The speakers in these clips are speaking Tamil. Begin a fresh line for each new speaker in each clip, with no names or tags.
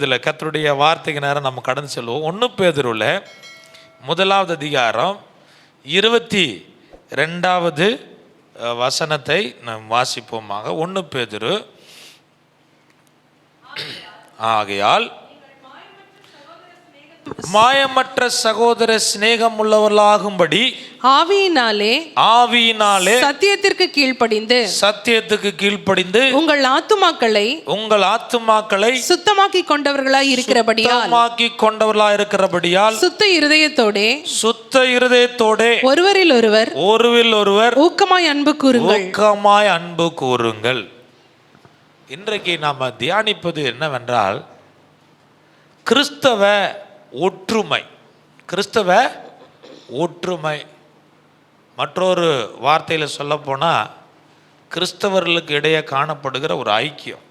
இதில் கர்த்தருடைய வார்த்தைக்கு நேரம் நம்ம கடந்து செல்வோம். 1 பேதுருவில் 1வது அதிகாரம் 22வது வசனத்தை நாம் வாசிப்போமாக. 1 பேதுரு. ஆகையால் மாயமற்ற சகோதர சிநேகம் உள்ளவர்களாகும்படி ஆவியினாலே
சத்தியத்திற்கு
கீழ்ப்படிந்து உங்கள் ஆத்துமாக்களை
சுத்தமாக்கி கொண்டவர்களாய் இருக்கிறபடியால் சுத்த இருதயத்தோடே ஒருவரில் ஒருவர் ஊக்கமாய் அன்பு கூறுங்கள்.
இன்றைக்கு நாம் தியானிப்பது என்னவென்றால் கிறிஸ்தவ ஒற்றுமை. மற்றொரு வார்த்தையில் சொல்லப்போனால் கிறிஸ்தவர்களுக்கு இடையே காணப்படுகிற ஒரு ஐக்கியம்.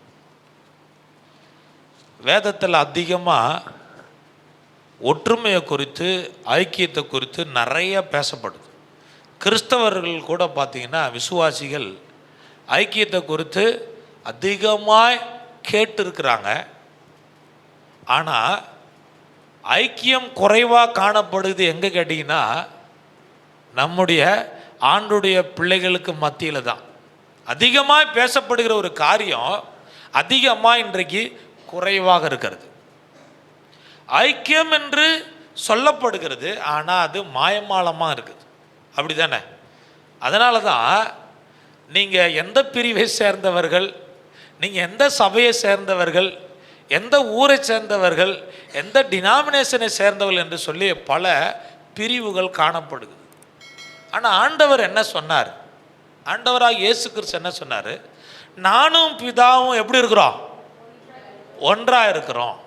வேதத்தில் அதிகமாக ஒற்றுமையை குறித்து, ஐக்கியத்தை குறித்து நிறைய பேசப்படுது. கிறிஸ்தவர்கள் கூட பார்த்திங்கன்னா, விசுவாசிகள் ஐக்கியத்தை குறித்து அதிகமாக கேட்டிருக்கிறாங்க. ஆனால் ஐக்கியம் குறைவாக காணப்படுது எங்கே கேட்டிங்கன்னா, நம்முடைய ஆண்டுடைய பிள்ளைகளுக்கு மத்தியில் தான். அதிகமாக பேசப்படுகிற ஒரு காரியம் அதிகமாக இன்றைக்கு குறைவாக இருக்கிறது. ஐக்கியம் என்று சொல்லப்படுகிறது, ஆனால் அது மாயமாலமாக இருக்குது. அப்படி தானே? அதனால தான் நீங்கள் எந்த பிரிவை சேர்ந்தவர்கள், நீங்கள் எந்த சபையை சேர்ந்தவர்கள், எந்த ஊரை சேர்ந்தவர்கள், எந்த டினாமினேஷனை சேர்ந்தவர்கள் என்று சொல்லி பல பிரிவுகள் காணப்படுது. ஆனால் ஆண்டவர் என்ன சொன்னார்? ஆண்டவராக இயேசு கிறிஸ்து என்ன சொன்னார்? நானும் பிதாவும் எப்படி இருக்கிறோம்? ஒன்றாக இருக்கிறோம்.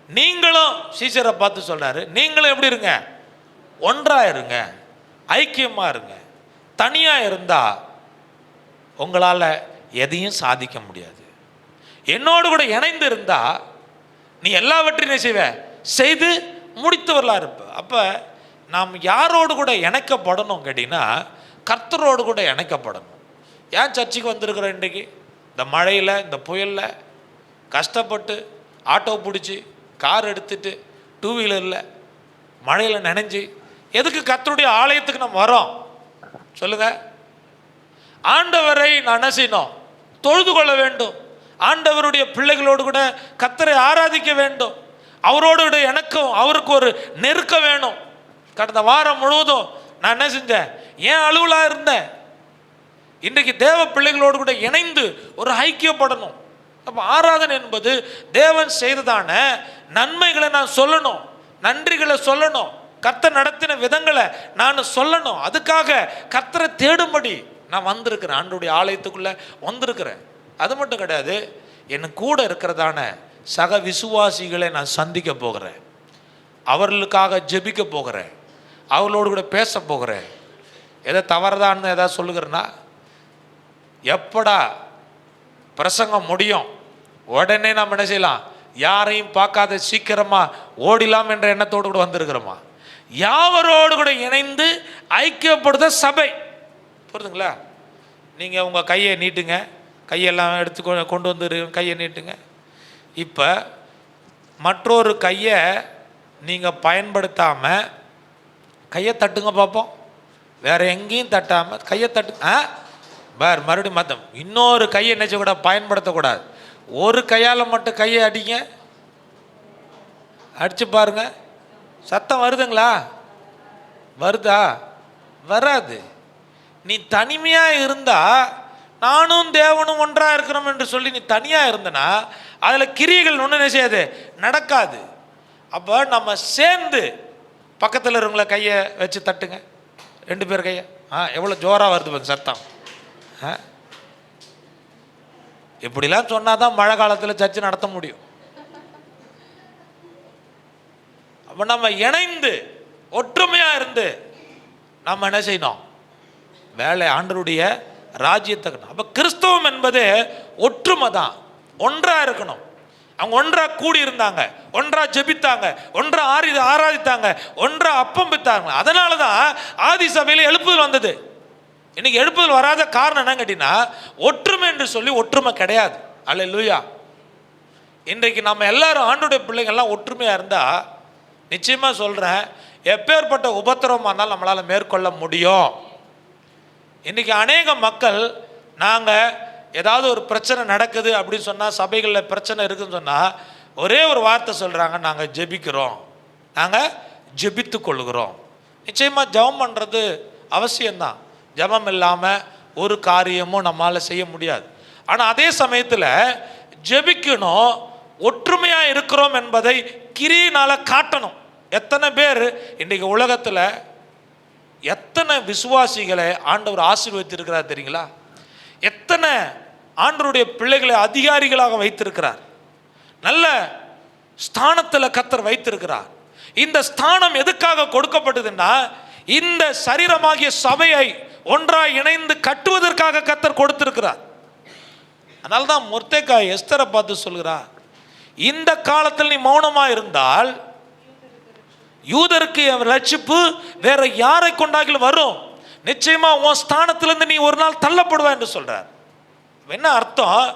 நீங்களும், சீசரை பார்த்து சொன்னார், நீங்களும் எப்படி இருங்க? ஒன்றாக இருங்க, ஐக்கியமாக இருங்க. தனியாக இருந்தால் உங்களால் எதையும் சாதிக்க முடியாது. என்னோடு கூட இணைந்து இருந்தால் நீ எல்லாவற்றையும் செய்து முடித்தவர்களாக இருப்ப. அப்போ நாம் யாரோடு கூட இணைக்கப்படணும் கேட்டிங்கன்னா, கர்த்தரோடு கூட இணைக்கப்படணும். ஏன் சர்ச்சுக்கு வந்திருக்கிறோம் இன்றைக்கு? இந்த மழையில், இந்த புயலில் கஷ்டப்பட்டு ஆட்டோ பிடிச்சி, கார் எடுத்துட்டு, 2 வீலரில் மழையில் நனைஞ்சி எதுக்கு கர்த்தருடைய ஆலயத்துக்கு நம்ம வரோம் சொல்லுங்கள்? ஆண்டவரை நான் என்ன செய்யணும்? தொழுது கொள்ள வேண்டும். ஆண்டவருடைய பிள்ளைகளோடு கூட கர்த்தரை ஆராதிக்க வேண்டும். அவரோடு கூட எனக்கும் அவருக்கு ஒரு நெருக்க வேணும். கடந்த வாரம் முழுவதும் நான் என்ன செஞ்சேன்? ஏன் அலுவலாக இருந்தேன்? இன்றைக்கு தேவ பிள்ளைகளோடு கூட இணைந்து ஒரு ஐக்கியப்படணும். அப்போ ஆராதனை என்பது தேவன் செய்ததான நன்மைகளை நான் சொல்லணும், நன்றிகளை சொல்லணும், கர்த்தர் நடத்தின விதங்களை நான் சொல்லணும். அதுக்காக கர்த்தரை தேடும்படி நான் வந்திருக்கிறேன், ஆண்டவருடைய ஆலயத்துக்குள்ளே வந்திருக்கிறேன். அது மட்டும் கிடையாது, என் கூட இருக்கிறதான சக விசுவாசிகளை நான் சந்திக்க போகிறேன், அவர்களுக்காக ஜெபிக்க போகிறேன், அவர்களோடு கூட பேச போகிறேன். எதை தவறுதான்னு எதாவது சொல்லுகிறேன்னா, எப்படா பிரசங்கம் முடியும், உடனே நம்ம என்ன செய்யலாம்? யாரையும் பார்க்காத சீக்கிரமாக ஓடிலாம் என்ற எண்ணத்தோடு கூட வந்திருக்கிறோமா? யாவரோடு கூட இணைந்து ஐக்கியப்படுத்த சபை. புரியுதுங்களா? நீங்கள் உங்கள் கையை நீட்டுங்க, கையெல்லாம் எடுத்து கொண்டு வந்து கையை நீட்டுங்க. இப்போ மற்றொரு கையை நீங்கள் பயன்படுத்தாமல் கையை தட்டுங்க பார்ப்போம். வேறு எங்கேயும் தட்டாமல் கையை தட்டு. மறுபடியும் மாற்றம். இன்னொரு கையை என்ன கூட பயன்படுத்தக்கூடாது. ஒரு கையால் மட்டும் கையை அடிங்க, அடித்து பாருங்க. சத்தம் வருதுங்களா? வருதா? வராது. நீ தனிமையாக இருந்தால், நானும் தேவனும் ஒன்றாக இருக்கிறோம் என்று சொல்லி நீ தனியாக இருந்தனா அதில் கிரியைகள் ஒன்றும் என்ன செய்யாது? நடக்காது. அப்போ நம்ம சேர்ந்து பக்கத்தில் இருக்கிறவங்கள கையை வச்சு தட்டுங்க, 2 பேர் கையை. எவ்வளோ ஜோராக வருது சத்தம். இப்படிலாம் சொன்னால் தான் மழை காலத்தில் சர்ச்சை நடத்த முடியும். அப்போ நம்ம இணைந்து ஒற்றுமையாக இருந்து நம்ம என்ன செய்யணும்? வேலை ஆண்டவருடைய ராஜ்யத்தை. அப்போ கிறிஸ்தவம் என்பது ஒற்றுமை தான், ஒன்றாக இருக்கணும். அவங்க ஒன்றாக கூடி இருந்தாங்க, ஒன்றாக ஜெபித்தாங்க, ஒன்றாக ஆராதித்தாங்க, ஒன்றாக அப்பம் பித்தாங்க. அதனால தான் ஆதி சபையில் எழுப்புதல் வந்தது. இன்னைக்கு எழுப்புதல் வராத காரணம் என்னன்னு கேட்டீங்கன்னா, ஒற்றுமை என்று சொல்லி ஒற்றுமை கிடையாது. அல்லேலூயா. இன்றைக்கு நம்ம எல்லாரும் ஆண்டுடைய பிள்ளைங்கள்லாம் ஒற்றுமையாக இருந்தால் நிச்சயமாக சொல்கிறேன், எப்பேற்பட்ட உபத்திரவமாக இருந்தாலும் நம்மளால் மேற்கொள்ள முடியும். இன்றைக்கி அநேக மக்கள் நாங்கள் ஏதாவது ஒரு பிரச்சனை நடக்குது அப்படின்னு சொன்னால், சபைகளில் பிரச்சனை இருக்குதுன்னு சொன்னால் ஒரே ஒரு வார்த்தை சொல்கிறாங்க, நாங்கள் ஜெபிக்கிறோம், நாங்கள் ஜெபித்து கொள்கிறோம். நிச்சயமாக ஜெபம் பண்ணுறது அவசியம்தான். ஜெபம் இல்லாமல் ஒரு காரியமும் நம்மளால் செய்ய முடியாது. ஆனால் அதே சமயத்தில் ஜெபிக்கணும், ஒற்றுமையாக இருக்கிறோம் என்பதை கிரியினால் காட்டணும். எத்தனை பேர் இன்றைக்கு உலகத்தில் எத்தனை விசுவாசிகளை ஆண்டவர் ஆசீர்வதித்திருக்கிறார் தெரியுங்களா? எத்தனை ஆண்டவருடைய பிள்ளைகளை அதிகாரிகளாக வைத்திருக்கிறார், நல்ல ஸ்தானத்தில் கர்த்தர் வைத்திருக்கிறார். இந்த ஸ்தானம் எதுக்காக கொடுக்கப்பட்டதுன்னா, இந்த சரீரமாகிய சபையை ஒன்றாய் இணைந்து கட்டுவதற்காக கர்த்தர் கொடுத்திருக்கிறார். அதனால தான் மொர்தெகாய் எஸ்தரை பார்த்து சொல்கிறார், இந்த காலத்தில் நீ மௌனமாக இருந்தால் யூதருக்கு ரட்சிப்பு வேற யாரை கொண்டாகிலும் வரும், நிச்சயமா உன் ஸ்தானத்திலிருந்து நீ ஒரு நாள் தள்ளப்படுவா என்று சொல்றார். என்ன அர்த்தம்?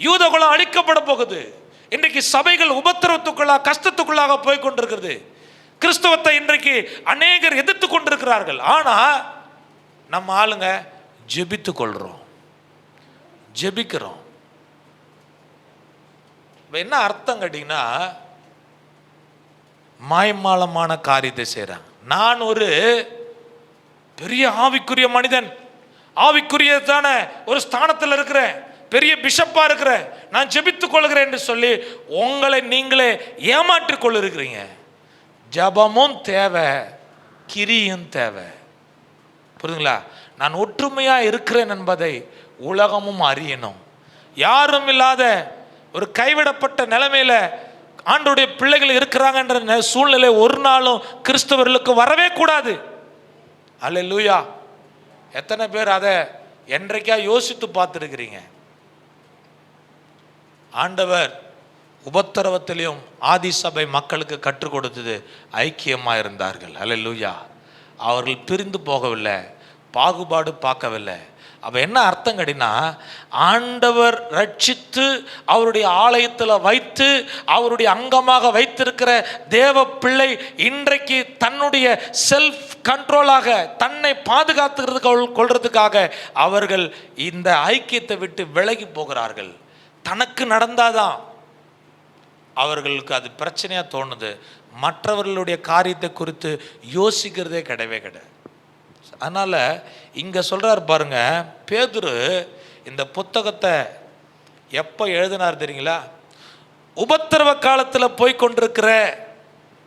யூத குலம் அழிக்கப்பட போகுது. இன்றைக்கு சபைகள் உபத்திரவத்துக்குள்ளாக கஷ்டத்துக்குள்ளாக போய் கொண்டிருக்கிறது. கிறிஸ்தவத்தை இன்றைக்கு அநேகர் எதிர்த்து கொண்டிருக்கிறார்கள். ஆனால் நம்ம ஆளுங்க ஜெபித்து கொள்கிறோம், ஜெபிக்கிறோம். என்ன அர்த்தம் கேட்டிங்கன்னா, மாயமாலமான காரியத்தை செய்கிறாங்க. நான் ஒரு பெரிய ஆவிக்குரிய மனிதன், ஆவிக்குரியதான ஒரு ஸ்தானத்தில் இருக்கிறேன், பெரிய பிஷப்பாக இருக்கிறேன், நான் ஜெபித்துக் கொள்கிறேன் என்று சொல்லி உங்களை நீங்களே ஏமாற்றிக் கொள்ளிருக்கிறீங்க. ஜபமும் தேவை, கிரியும் தேவை. புரியுதுங்களா? நான் ஒற்றுமையாக இருக்கிறேன் என்பதை உலகமும் அறியணும். யாரும் இல்லாத ஒரு கைவிடப்பட்ட நிலைமையில ஆண்டவருடைய பிள்ளைகள் இருக்கிறாங்கன்ற சூழ்நிலை ஒரு நாளும் கிறிஸ்தவர்களுக்கு வரவே கூடாது. அல்லேலூயா! எத்தனை பேர் அதை என்றைக்கா யோசித்து பார்த்துருக்கிறீங்க? ஆண்டவர் உபத்திரவத்திலையும் ஆதி சபை மக்களுக்கு கற்றுக் கொடுத்தது ஐக்கியமாக இருந்தார்கள். அல்லேலூயா! அவர்கள் பிரிந்து போகவில்லை, பாகுபாடு பார்க்கவில்லை. அப்போ என்ன அர்த்தம் கேட்டினா, ஆண்டவர் ரட்சித்து அவருடைய ஆலயத்தில் வைத்து அவருடைய அங்கமாக வைத்திருக்கிற தேவ பிள்ளை இன்றைக்கு தன்னுடைய செல்ஃப் கண்ட்ரோலாக தன்னை பாதுகாத்துக்கிறது கொள்றதுக்காக அவர்கள் இந்த ஐக்கியத்தை விட்டு விலகி போகிறார்கள். தனக்கு நடந்தாதான் அவர்களுக்கு அது பிரச்சனையாக தோணுது. மற்றவர்களுடைய காரியத்தை குறித்து யோசிக்கிறதே கிடையவே கிடையாது. அதனால் இங்கே சொல்கிறார் பாருங்க, பேதுரு இந்த புத்தகத்தை எப்போ எழுதினார் தெரியுங்களா? உபத்திரவ காலத்தில் போய் கொண்டிருக்கிற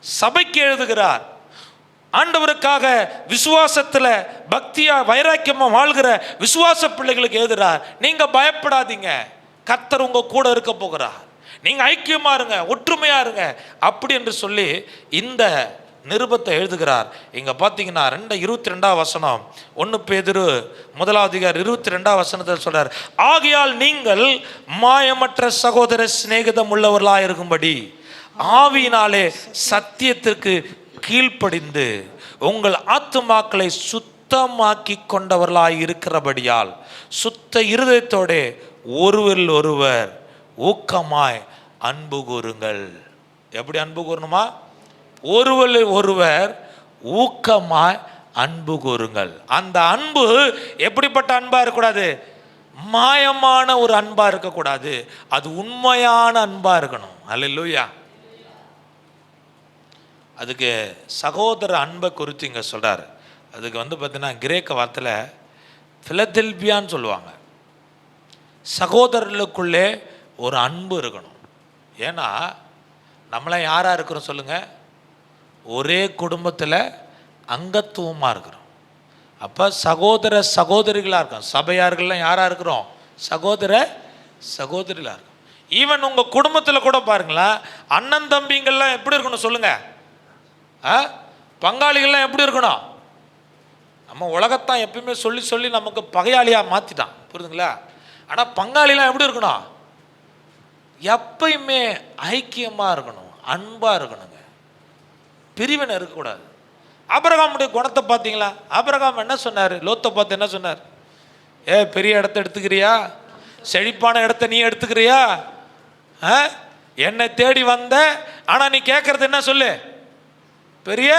சபைக்கு எழுதுகிறார். ஆண்டவருக்காக விசுவாசத்தில் பக்தியாக வைராக்கியமாக வாழ்கிற விசுவாச பிள்ளைகளுக்கு எழுதுகிறார். நீங்கள் பயப்படாதீங்க, கர்த்தர் உங்கள் கூட இருக்க போகிறார், நீங்கள் ஐக்கியமாக இருங்க, ஒற்றுமையாக இருங்க அப்படி என்று சொல்லி இந்த நிருபத்தை எழுதுகிறார். இங்கே பார்த்தீங்கன்னா 22 1 பேதுரு 1 சொல்றார், ஆகையால் நீங்கள் மாயமற்ற சகோதர சிநேகிதம் உள்ளவர்களாக இருக்கும்படி ஆவியினாலே சத்தியத்திற்கு கீழ்ப்படிந்து உங்கள் ஆத்துமாக்களை சுத்தமாக்கி கொண்டவர்களாய் இருக்கிறபடியால் சுத்த இருதயத்தோட ஒருவரில் ஒருவர் ஊக்கமாய் அன்பு கூறுங்கள். எப்படி அன்பு கூறணுமா? ஒருவர் ஒருவர் ஊக்கமாய் அன்பு கூறுங்கள். அந்த அன்பு எப்படிப்பட்ட அன்பா இருக்கக்கூடாது? மாயமான ஒரு அன்பா இருக்கக்கூடாது, அது உண்மையான அன்பா இருக்கணும். அல்லேலூயா! அதுக்கு சகோதர அன்பை குறித்து இங்கே சொல்றாரு. அதுக்கு பார்த்தீங்கன்னா கிரேக்க வார்த்தையில் பிலதெல்பியான்னு சொல்லுவாங்க. சகோதரர்களுக்குள்ளே ஒரு அன்பு இருக்கணும். ஏன்னா நம்மளாம் யாராக இருக்கிறோம் சொல்லுங்கள்? ஒரே குடும்பத்தில் அங்கத்துவமாக இருக்கிறோம். அப்போ சகோதர சகோதரிகளாக இருக்கோம். சபையார்கள்லாம் யாராக இருக்கிறோம்? சகோதர சகோதரிகளாக இருக்கும். ஈவன் உங்கள் குடும்பத்தில் கூட பாருங்களேன், அண்ணன் தம்பிங்கள்லாம் எப்படி இருக்கணும் சொல்லுங்கள்? பங்காளிகள்லாம் எப்படி இருக்கணும்? நம்ம உலகத்தான் எப்பயுமே சொல்லி சொல்லி நமக்கு பகையாளியாக மாற்றிட்டான், புரியுதுங்களா? ஆனால் பங்காளிலாம் எப்படி இருக்கணும்? எப்பயுமே ஐக்கியமாக இருக்கணும், அன்பாக இருக்கணுங்க, பிரிவினை இருக்கக்கூடாது. ஆபிரகாமுடைய குணத்தை பார்த்தீங்களா? ஆபிரகாம் என்ன சொன்னார்? லோத்தை பார்த்து என்ன சொன்னார்? பெரிய இடத்த எடுத்துக்கிறியா? செழிப்பான இடத்த நீ எடுத்துக்கிறியா? என்னை தேடி வந்த, ஆனால் நீ கேட்கறது என்ன சொல்லு, பெரிய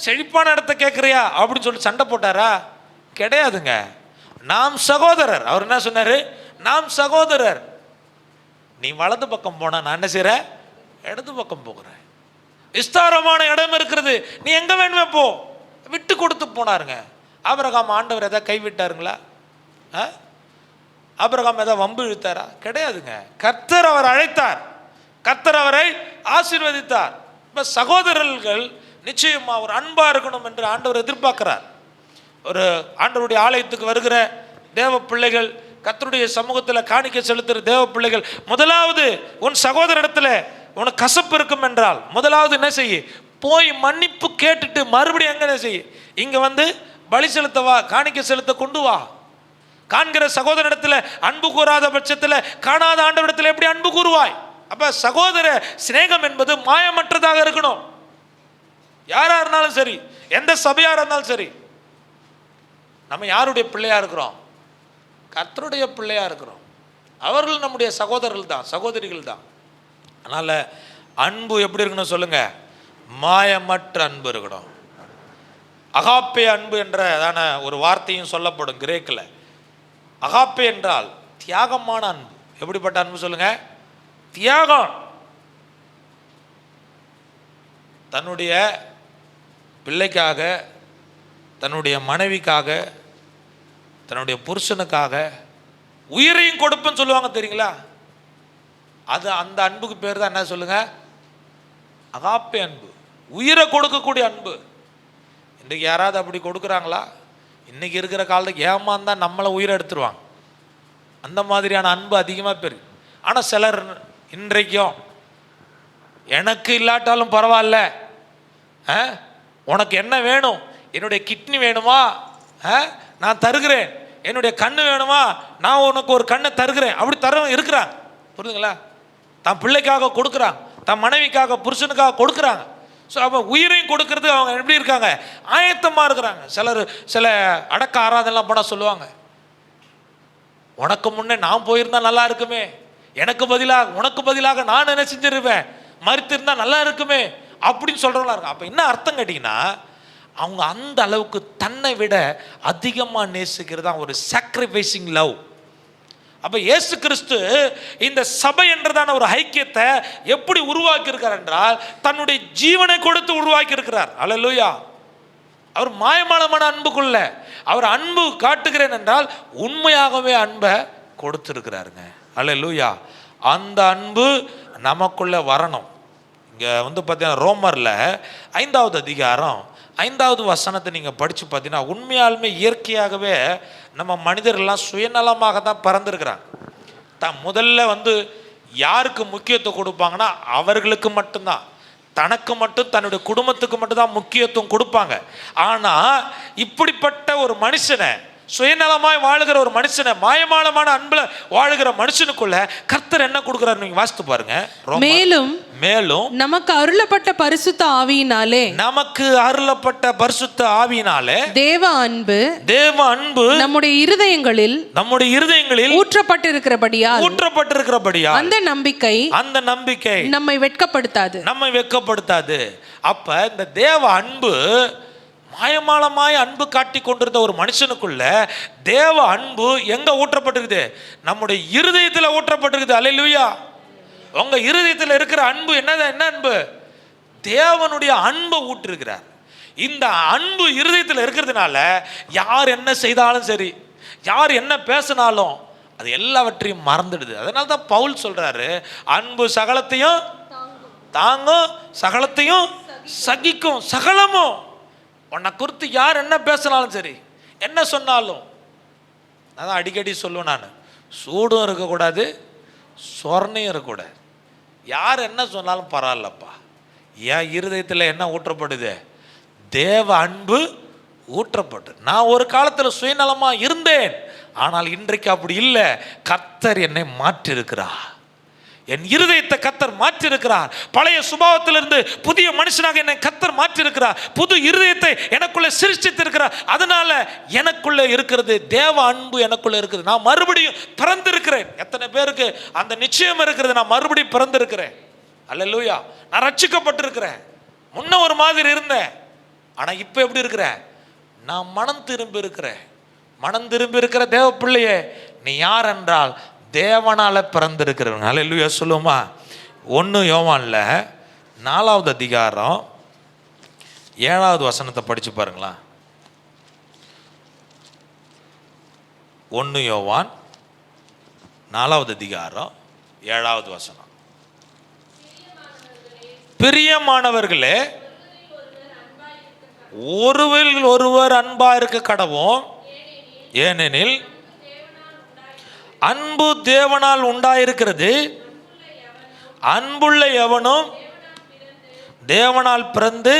செழிப்பான இடத்த கேட்குறியா அப்படின்னு சொல்லி சண்டை போட்டாரா? கிடையாதுங்க. நாம் சகோதரர். அவர் என்ன சொன்னார்? நாம் சகோதரர். நீ வலது பக்கம் போனா நான் என்ன செய்கிறேன்? இடது பக்கம் போகிறேன். விஸ்தாரமான இடம் இருக்கிறது, நீ எங்கே வேணுமே போ. விட்டு கொடுத்து போனாருங்க. ஆபிரகாம் ஆண்டவர் எதாவது கைவிட்டாருங்களா? ஆபிரகாம் எதாவது வம்பு இழுத்தாரா? கிடையாதுங்க. கர்த்தர் அவர் அழைத்தார், கர்த்தர் அவரை ஆசீர்வதித்தார். இப்போ சகோதரர்கள் நிச்சயமா ஒரு அன்பா இருக்கணும் என்று ஆண்டவர் எதிர்பார்க்கிறார். ஒரு ஆண்டவருடைய ஆலயத்துக்கு வருகிற தேவ பிள்ளைகள், கர்த்தருடைய சமூகத்தில் காணிக்க செலுத்துகிற தேவ பிள்ளைகள், முதலாவது உன் சகோதரிடத்தில் உனக்கு கசப்பு இருக்கும் என்றால் முதலாவது என்ன செய்ய? போய் மன்னிப்பு கேட்டுட்டு மறுபடியும் எங்க என்ன செய்ய? இங்க வந்து பலி செலுத்த வா, காணிக்க செலுத்த கொண்டு வா. காண்கிற சகோதரிடத்தில் அன்பு கூறாத பட்சத்தில் காணாத ஆண்டவரிடத்தில் எப்படி அன்பு கூறுவாய்? அப்ப சகோதர சிநேகம் என்பது மாயமற்றதாக இருக்கணும். யாரா இருந்தாலும் சரி, எந்த சபையா இருந்தாலும் சரி. நம்ம யாருடைய பிள்ளையா இருக்கிறோம்? கர்த்தருடைய பிள்ளையா இருக்கிறோம். அவர்கள் நம்முடைய சகோதரர்கள் தான், சகோதரிகள் தான். அதனால அன்பு எப்படி இருக்கணும் சொல்லுங்க? மாயமற்ற அன்பு இருக்கணும். அகாப்பே அன்பு என்றதான ஒரு வார்த்தையும் சொல்லப்படும் கிரேக்கில். அகாப்பே என்றால் தியாகமான அன்பு. எப்படிப்பட்ட அன்பு சொல்லுங்க? தியாகம். தன்னுடைய பிள்ளைக்காக, தன்னுடைய மனைவிக்காக, தன்னுடைய புருஷனுக்காக உயிரையும் கொடுப்புன்னு சொல்லுவாங்க தெரியுங்களா? அது அந்த அன்புக்கு பேர் தான் என்ன சொல்லுங்க? அகாப்பே அன்பு. உயிரை கொடுக்கக்கூடிய அன்பு. இன்றைக்கு யாராவது அப்படி கொடுக்குறாங்களா? இன்னைக்கு இருக்கிற காலத்துக்கு ஏமாந்தா நம்மளை உயிரை எடுத்துருவாங்க. அந்த மாதிரியான அன்பு அதிகமாக பெருக்கு. ஆனால் சிலர் இன்றைக்கும் எனக்கு இல்லாட்டாலும் பரவாயில்ல, உனக்கு என்ன வேணும்? என்னுடைய கிட்னி வேணுமா? நான் தருகிறேன். என்னுடைய கண்ணு வேணுமா? நான் உனக்கு ஒரு கண்ணை தருகிறேன். அப்படி தரவங்க இருக்கிறாங்க. புரியுதுங்களா? தன் பிள்ளைக்காக கொடுக்குறாங்க, தன் மனைவிக்காக, புருஷனுக்காக கொடுக்குறாங்க. ஸோ அப்போ உயிரையும் கொடுக்கறது அவங்க எப்படி இருக்காங்க? ஆயத்தமாக இருக்கிறாங்க. சிலர் சில அடக்க ஆராதனைலாம் போனால் சொல்லுவாங்க, உனக்கு முன்னே நான் போயிருந்தா நல்லா இருக்குமே, எனக்கு பதிலாக உனக்கு பதிலாக நான் என்ன செஞ்சிருவேன், மறுத்திருந்தா நல்லா இருக்குமே அப்படின்னு சொல்கிறவங்களா இருக்கும். அப்போ என்ன அர்த்தம் கேட்டிங்கன்னா, அவங்க அந்த அளவுக்கு தன்னை விட அதிகமாக நேசிக்கிறது தான் ஒரு சாக்ரிஃபைசிங் லவ். அப்போ இயேசு கிறிஸ்து இந்த சபை என்றதான ஒரு ஐக்கியத்தை எப்படி உருவாக்கி இருக்கிறார் என்றால், தன்னுடைய ஜீவனை கொடுத்து உருவாக்கி இருக்கிறார். அல்லேலூயா. அவர் மாயமானமான அன்புக்குள்ள அவர் அன்பு காட்டுகிறேன் என்றால் உண்மையாகவே அன்பை கொடுத்துருக்கிறாருங்க. அல்லேலூயா. அந்த அன்பு நமக்குள்ள வரணும். இங்கே வந்து பார்த்தீங்கன்னா ரோமரில் 5வது அதிகாரம் 5வது வசனத்தை நீங்கள் படித்து பார்த்தீங்கன்னா, உண்மையாலுமே இயற்கையாகவே நம்ம மனிதர்கள்லாம் சுயநலமாக தான் பிறந்திருக்கிறாங்க. முதல்ல வந்து யாருக்கு முக்கியத்துவம் கொடுப்பாங்கன்னா அவர்களுக்கு மட்டும்தான், தனக்கு மட்டும், தன்னுடைய குடும்பத்துக்கு மட்டும்தான் முக்கியத்துவம் கொடுப்பாங்க. ஆனால் இப்படிப்பட்ட ஒரு மனுஷனை, சுயநலமாய் வாழுகிற ஒரு மனுஷனை, மாயமானமான அன்புல வாழுகிற மனுஷனுக்குள்ள கர்த்தர் என்ன கொடுக்கிறார் நீங்க வாசித்து பாருங்க. மேலும் மேலும்
நமக்கு அருளப்பட்ட பரிசுத்த ஆவியினாலே,
நமக்கு அருளப்பட்ட பரிசுத்த ஆவியினாலே
தேவ அன்பு
நம்முடைய இருதயங்களில் ஊற்றப்பட்டிருக்கிறபடியால்
அந்த நம்பிக்கை நம்மை வெட்கப்படுத்தாது.
அப்ப இந்த தேவ அன்பு மாயமாலமாய் அன்பு காட்டி கொண்டிருந்த ஒரு மனுஷனுக்குள்ள தேவ அன்பு எங்க ஊற்றப்பட்டிருக்குது? நம்முடைய இருதயத்தில் ஊற்றப்பட்டிருக்குது. அல்லேலூயா. உங்க இருதயத்தில் இருக்கிற அன்பு என்ன அன்பு? தேவனுடைய அன்பை ஊற்றிருக்கிறார். இந்த அன்பு இருதயத்தில் இருக்கிறதுனால யார் என்ன செய்தாலும் சரி, யார் என்ன பேசினாலும் அது எல்லாவற்றையும் மறந்துடுது. அதனால தான் பவுல் சொல்றாரு, அன்பு சகலத்தையும் தாங்கும், சகலத்தையும் சகிக்கும். சகலமும் உன்னை குறித்து யார் என்ன பேசினாலும் சரி, என்ன சொன்னாலும், அதான் அடிக்கடி சொல்லுவேன் நான், சூடும் இருக்கக்கூடாது, சொர்ணையும் இருக்கக்கூடாது. யார் என்ன சொன்னாலும் பரவாயில்லப்பா, என் இருதயத்தில் என்ன ஊற்றப்படுது? தேவ அன்பு ஊற்றப்பட்டு. நான் ஒரு காலத்தில் சுயநலமாக இருந்தேன், ஆனால் இன்றைக்கு அப்படி இல்லை. கர்த்தர் என்னை மாற்றிருக்கிறார். என் இருதயத்தை கர்த்தர் மாற்றிருக்கிறார். பழைய சுபாவத்திலிருந்து புதிய மனுஷனாக என்னை கர்த்தர் மாற்றிருக்கிறார். புது இருதயத்தை எனக்குள்ள சிருஷ்டித்திருக்கிறார். அதனால எனக்குள்ள இருக்கிறது தேவ அன்பு, எனக்குள்ள இருக்குது. நான் மறுபடியும் பிறந்திருக்கிறேன். எத்தனை பேருக்கு அந்த நிச்சயம் இருக்கிறது? நான் மறுபடியும் பிறந்திருக்கிறேன். அல்லேலூயா. நான் ரட்சிக்கப்பட்டிருக்கிறேன். முன்ன ஒரு மாதிரி இருந்தேன், ஆனா இப்ப எப்படி இருக்கிறேன்? நான் மனம் திரும்பி இருக்கிறேன். மனம் திரும்பி இருக்கிற தேவ பிள்ளையே, நீ யார் என்றால் தேவனால பிறந்திருக்கிறவங்க. அல்லேலூயா சொல்லுமா? 1 யோவான்ல 4வது அதிகாரம் 7வது வசனத்தை படிச்சு பாருங்களா. 1 யோவான் 4வது அதிகாரம் 7வது வசனம். பிரியமானவர்களே, ஒருவரில் ஒருவர் அன்பா இருக்க கடவோம். ஏனெனில் அன்பு தேவனால் உண்டாயிருக்கிறது. அன்புள்ள எவனும் தேவனால் பிறந்து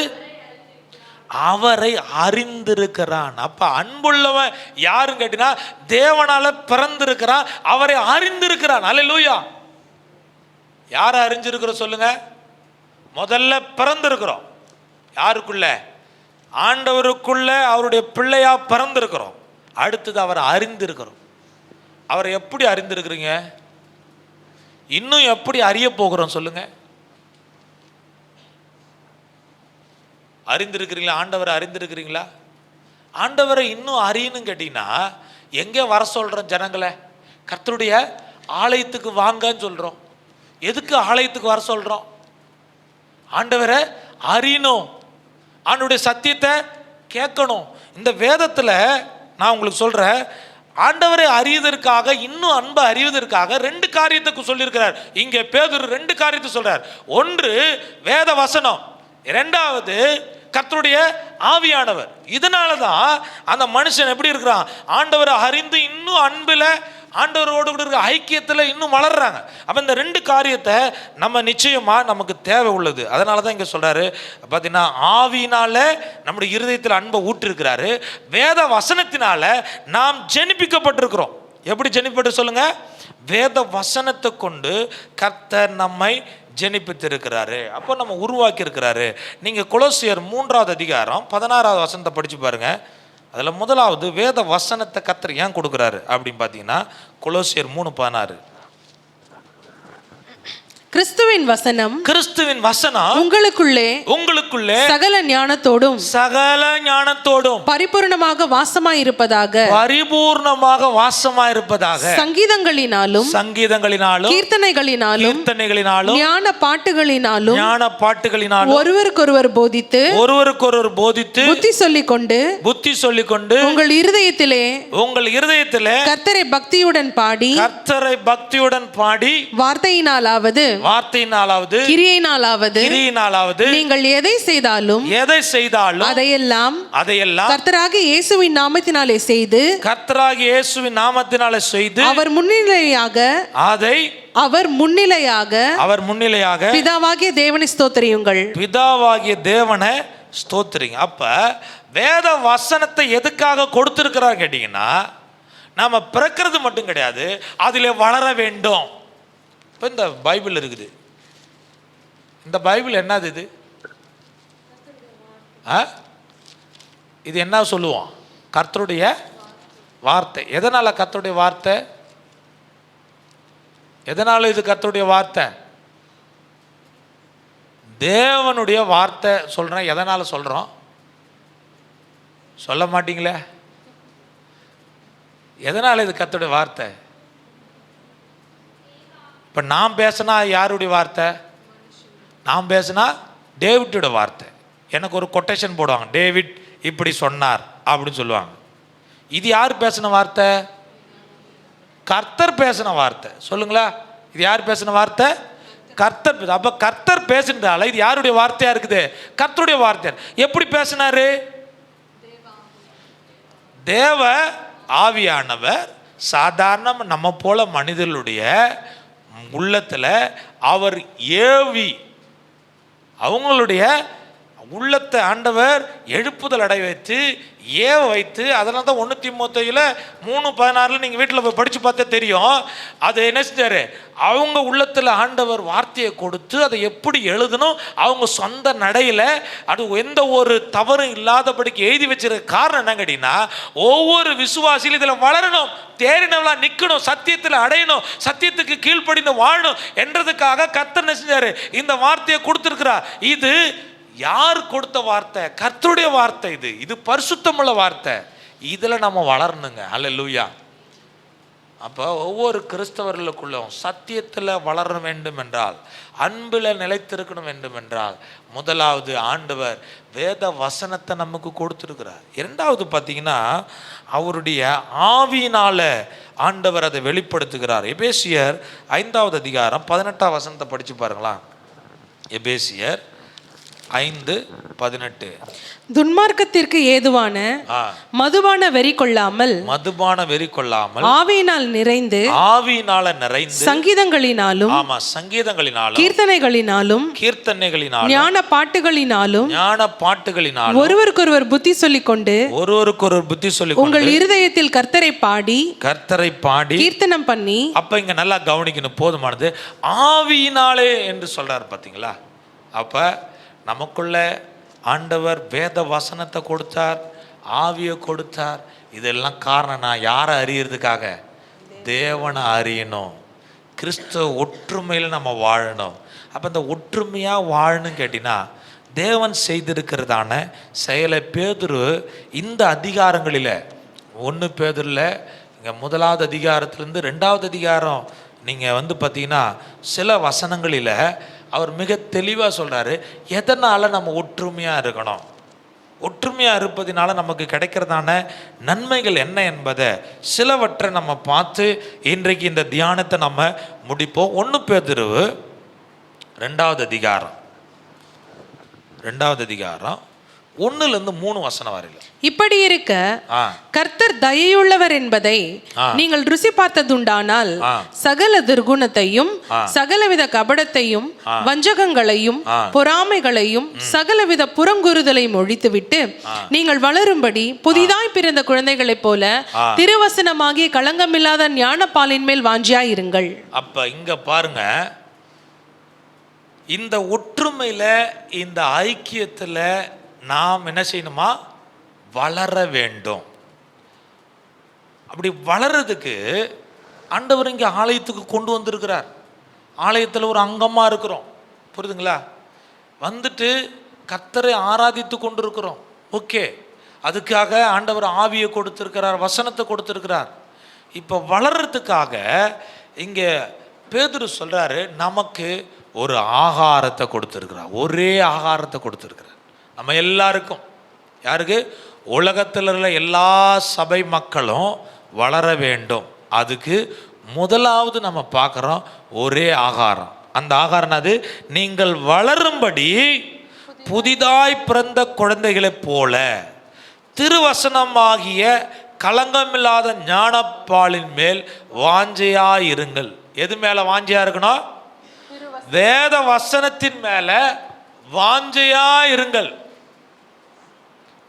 அவரை அறிந்திருக்கிறான். அப்ப அன்புள்ளவன் யாருன்னு கேட்டீங்கன்னா தேவனால பிறந்திருக்கிறான், அவரை அறிந்திருக்கிறான். அல்லேலூயா. யாரை அறிஞ்சிருக்கிறோம் சொல்லுங்க? முதல்ல பிறந்திருக்கிறோம். யாருக்குள்ள? ஆண்டவருக்குள்ள அவருடைய பிள்ளையா பிறந்திருக்கிறோம். அடுத்தது அவரை அறிந்திருக்கிறோம். அவரை எப்படி அறிந்திருக்கிறீங்க? இன்னும் எப்படி அறிய போகிறோம் சொல்லுங்க? அறிந்திருக்கிறீங்களா? ஆண்டவரை அறிந்திருக்கிறீங்களா? ஆண்டவரை இன்னும் அறியணும் கேட்டீங்கன்னா எங்கே வர சொல்றோம் ஜனங்களை? கர்த்தருடைய ஆலயத்துக்கு வாங்கன்னு சொல்றோம். எதுக்கு ஆலயத்துக்கு வர சொல்றோம்? ஆண்டவரை அறியணும், ஆண்டவருடைய சத்தியத்தை கேட்கணும். இந்த வேதத்தில் நான் உங்களுக்கு சொல்றேன், ஆண்டவரை அறிவதற்காக, இன்னும் அன்பை அறிவதற்காக 2 காரியத்துக்கு சொல்லியிருக்கிறார். இங்கே பேதுரு 2 காரியத்தை சொல்றார். ஒன்று வேத வசனம், 2வது கர்த்தருடைய ஆவியானவர். இதனால தான் அந்த மனுஷன் எப்படி இருக்கிறான்? ஆண்டவரை அறிந்து இன்னும் அன்பில், ஆண்டவரோடு கூட இருக்கிற ஐக்கியத்தில் இன்னும் வளர்றாங்க. அப்போ இந்த 2 காரியத்தை நம்ம நிச்சயமாக நமக்கு தேவை உள்ளது. அதனால தான் இங்கே சொல்கிறாரு பார்த்தீங்கன்னா, ஆவியினால நம்முடைய இருதயத்தில் அன்பை ஊற்றிருக்கிறாரு. வேத வசனத்தினால நாம் ஜெனிப்பிக்கப்பட்டிருக்கிறோம். எப்படி ஜெனிப்பட்டு சொல்லுங்க? வேத வசனத்தை கொண்டு கர்த்தர் நம்மை ஜெனிப்பித்திருக்கிறாரு. அப்போ நம்ம உருவாக்கி இருக்கிறாரு. நீங்கள் கொலோசியர் 3வது அதிகாரம் 16வது வசனத்தை படித்து பாருங்க. அதில் முதலாவது வேத வசனத்தை கர்த்தர் ஏன் கொடுக்குறாரு அப்படின்னு பார்த்தீங்கன்னா, கொலோசியர் 3:16.
கிறிஸ்துவின் வசனம்,
கிறிஸ்துவின் வசனம் உங்களுக்குள்ளே
சகல ஞானத்தோடும் பரிபூர்ணமாக வாசமாயிருப்பதாக சங்கீதங்களினாலும் கீர்த்தனைகளினாலும் ஞான பாட்டுகளினாலும் ஒருவருக்கொருவர் போதித்து புத்தி சொல்லிக் கொண்டு உங்கள் இருதயத்திலே கர்த்தரை பக்தியுடன் பாடி வார்த்தையினாலாவது கிரியையினாலாவது நீங்கள் எதை செய்தாலும் அதையெல்லாம் கர்த்தராகிய இயேசுவின் நாமத்தினாலே செய்து அவர் முன்னிலையாக பிதாவாகிய தேவனை ஸ்தோத்திரியுங்கள்.
அப்ப வேத வசனத்தை எதுக்காக கொடுத்திருக்கிறார் கேட்டீங்கன்னா, நாம பிறக்கிறது மட்டும் கிடையாது, அதிலே வளர வேண்டும். இப்போ இந்த பைபிள் இருக்குது. இந்த பைபிள் என்னது? இது என்ன சொல்லுவோம்? கர்த்தருடைய வார்த்தை. எதனால கர்த்தருடைய வார்த்தை? எதனால இது கர்த்தருடைய வார்த்தை? தேவனுடைய வார்த்தை சொல்றேன். எதனால சொல்றோம்? சொல்ல மாட்டீங்களே. எதனால இது கர்த்தருடைய வார்த்தை? இப்போ நான் பேசினா யாருடைய வார்த்தை? நான் பேசினா டேவிட்டோட வார்த்தை. எனக்கு ஒரு கொட்டேஷன் போடுவாங்க, டேவிட் இப்படி சொன்னார் அப்படின்னு சொல்லுவாங்க. இது யார் பேசின வார்த்தை? கர்த்தர் பேசின வார்த்தை. சொல்லுங்களா, இது யார் பேசின வார்த்தை? கர்த்தர். அப்போ கர்த்தர் பேசுனால இது யாருடைய வார்த்தையா இருக்குது? கர்த்தருடைய வார்த்தை. எப்படி பேசினாரு? தேவ ஆவியானவர் சாதாரண நம்ம போல மனிதர்களுடைய உள்ளத்தில் அவர் ஏவி அவங்களுடைய உள்ளத்தை ஆண்டவர் எழுப்புதல் அடைய வைத்து வைத்து, அதனால தான் 1 தீமோத்தேயுல 3:16 நீங்கள் வீட்டில் போய் படித்து பார்த்தா தெரியும். அது என்ன செஞ்சார், அவங்க உள்ளத்தில் ஆண்டவர் வார்த்தையை கொடுத்து அதை எப்படி எழுதணும், அவங்க சொந்த நடையில் அது எந்த ஒரு தவறும் இல்லாதபடிக்கு எழுதி வச்சிருக்க காரணம் என்ன கேட்டீங்கன்னா, ஒவ்வொரு விசுவாசியும் இதில் வளரணும், தேறினவளா நிற்கணும், சத்தியத்தில் அடையணும், சத்தியத்துக்கு கீழ்ப்படிந்து வாழணும் என்றதுக்காக கர்த்தர் என்ன செஞ்சார், இந்த வார்த்தையை கொடுத்துருக்கிறார். இது யார் கொடுத்த வார்த்தை? கர்த்தருடைய வார்த்தை. இது பரிசுத்தமுள்ள வார்த்தை. இதில் நம்ம வளரணுங்க. அல்லேலூயா. அப்போ ஒவ்வொரு கிறிஸ்தவர்களுக்குள்ளும் சத்தியத்தில் வளர வேண்டும் என்றால், அன்பில் நிலைத்திருக்கணும் வேண்டும் என்றால், முதலாவது ஆண்டவர் வேத வசனத்தை நமக்கு கொடுத்துருக்கிறார். இரண்டாவது பார்த்தீங்கன்னா, அவருடைய ஆவியினால ஆண்டவர் அதை வெளிப்படுத்துகிறார். எபேசியர் 5வது அதிகாரம் 18ஆம் வசனத்தை படித்து பாருங்களா. எபேசியர் 5:18.
துன்மார்க்கத்திற்கு ஏதுவான மதுபான வெறி கொள்ளாமல் ஆவியினால நிறைந்து சங்கீதங்களினாலும் கீர்த்தனைகளினாலும் ஞான பாட்டுகளினாலும் ஒருவருக்கொருவர் புத்தி சொல்லிக் கொண்டு உங்கள் இருதயத்தில் கர்த்தரை பாடி கீர்த்தனம் பண்ணி.
அப்ப இங்க நல்லா கவனிக்கணும், போதுமானது. ஆவியினாலே என்று சொல்றாரு பாத்தீங்களா. அப்ப நமக்குள்ள ஆண்டவர் வேத வசனத்தை கொடுத்தார், ஆவியை கொடுத்தார். இதெல்லாம் காரணம் நான் யாரை அறியறதுக்காக? தேவனை அறியணும், கிறிஸ்துவ ஒற்றுமையில் நம்ம வாழணும். அப்போ இந்த ஒற்றுமையாக வாழணும் கேட்டினா, தேவன் செய்திருக்கிறதான செயலை பேதுரு இந்த அதிகாரங்களில் 1 பேதுருல இங்கே 1வது அதிகாரத்திலேருந்து 2வது அதிகாரம் நீங்கள் பார்த்தீங்கன்னா சில வசனங்களில் அவர் மிக தெளிவாக சொல்கிறாரு, எதனால் நம்ம ஒற்றுமையாக இருக்கணும், ஒற்றுமையாக இருப்பதினால நமக்கு கிடைக்கிறதான நன்மைகள் என்ன என்பதை சிலவற்றை நம்ம பார்த்து இன்றைக்கு இந்த தியானத்தை நம்ம முடிப்போம். 1 பேதுரு 2வது அதிகாரம் 1லேருந்து 3 வசனம் வரையில.
இப்படி இருக்க கர்த்தர் தயையுள்ளவர் என்பதை நீங்கள் ருசி பார்த்ததுண்டானால் சகல துர்குணத்தையும் சகலவித கபடத்தையும் வஞ்சகங்களையும் பொறாமைகளையும் சகலவித புறங்குறுதலையும் ஒழித்துவிட்டு நீங்கள் வளரும்படி புதிதாய் பிறந்த குழந்தைகளைப் போல திருவசனமாகிய களங்கமில்லாத ஞான பாலின் மேல் வாஞ்சியாயிருங்கள்.
அப்ப இங்க பாருங்க, இந்த ஒற்றுமையில இந்த ஐக்கியத்துல நாம் என்ன செய்யணுமா? வளர வேண்டும். அப்படி வளர்றதுக்கு ஆண்டவர் இங்கே ஆலயத்துக்கு கொண்டு வந்திருக்கிறார். ஆலயத்தில் ஒரு அங்கமாக இருக்கிறோம், புரியுதுங்களா? வந்துட்டு கர்த்தரை ஆராதித்து கொண்டு இருக்கிறோம். ஓகே, அதுக்காக ஆண்டவர் ஆவியை கொடுத்திருக்கிறார், வசனத்தை கொடுத்திருக்கிறார். இப்போ வளர்றதுக்காக இங்கே பேதுரு சொல்றாரு, நமக்கு ஒரு ஆகாரத்தை கொடுத்திருக்கிறார். ஒரே ஆகாரத்தை கொடுத்திருக்கிறார் நம்ம எல்லாருக்கும். யாருக்கு? உலகத்தில் உள்ள எல்லா சபை மக்களும் வளர வேண்டும். அதுக்கு முதலாவது நம்ம பார்க்குறோம் ஒரே ஆகாரம். அந்த ஆகாரம் அது, நீங்கள் வளரும்படி புதிதாய் பிறந்த குழந்தைகளைப் போல திருவசனமாகிய களங்கமில்லாத ஞானப்பாலின் மேல் வாஞ்சையாயிருங்கள். எது மேலே வாஞ்சையா இருக்கணும்? வேத வசனத்தின் மேலே வாஞ்சையாயிருங்கள்.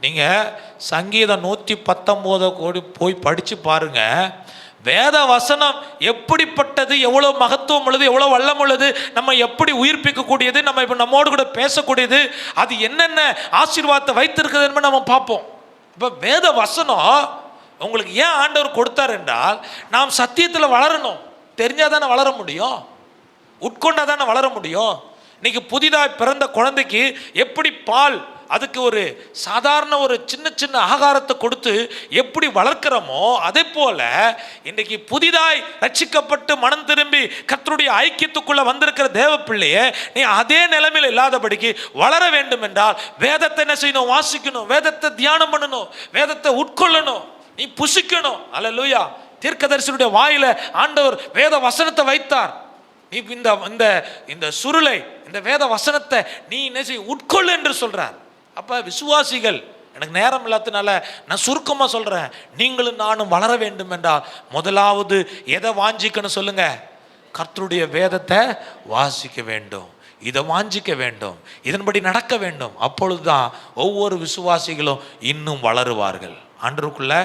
நீங்கள் சங்கீதம் 119 போய் படித்து பாருங்க. வேத வசனம் எப்படிப்பட்டது, எவ்வளோ மகத்துவம் உள்ளது, எவ்வளோ வல்லம் உள்ளது, நம்ம எப்படி உயிர்ப்பிக்கக்கூடியது, நம்ம இப்போ நம்மோடு கூட பேசக்கூடியது, அது என்னென்ன ஆசீர்வாதத்தை வைத்திருக்குது என்பதை நம்ம பார்ப்போம். இப்போ வேத வசனம் உங்களுக்கு ஏன் ஆண்டவர் கொடுத்தார் என்றால், நாம் சத்தியத்தில் வளரணும். தெரிஞ்சால் தானே வளர முடியும், உட்கொண்டா தானே வளர முடியும். இன்னைக்கு புதிதாக பிறந்த குழந்தைக்கு எப்படி பால், அதுக்கு ஒரு சாதாரண ஒரு சின்ன சின்ன ஆகாரத்தை கொடுத்து எப்படி வளர்க்கிறோமோ, அதே போல இன்றைக்கு புதிதாய் ரட்சிக்கப்பட்டு மனம் திரும்பி கர்த்தருடைய ஐக்கியத்துக்குள்ள வந்திருக்கிற தேவ பிள்ளையே, நீ அதே நிலைமையில் இல்லாதபடிக்கு வளர வேண்டும் என்றால் வேதத்தை என்ன செய்யணும்? வாசிக்கணும், வேதத்தை தியானம் பண்ணணும், வேதத்தை உட்கொள்ளணும், நீ புசிக்கணும். அல்லேலூயா. தீர்க்கதரிசியுடைய வாயில ஆண்டவர் வேத வசனத்தை வைத்தார். இந்த சுருளை, இந்த வேத வசனத்தை நீ என்ன செய்ய? உட்கொள்ளு என்று சொல்றார். அப்ப விசுவாசிகள், எனக்கு நேரம் இல்லாதனால நான் சுருக்கமா சொல்றேன், நீங்களும் நானும் வளர வேண்டும் என்றால் முதலாவது எதை வாஞ்சிக்கணும் சொல்லுங்க? கர்த்தருடைய வேதத்தை வாசிக்க வேண்டும். இதை வாஞ்சிக்க வேண்டும், இதன்படி நடக்க வேண்டும். அப்பொழுதுதான் ஒவ்வொரு விசுவாசிகளும் இன்னும் வளருவார்கள், ஆண்டவருக்குள்ள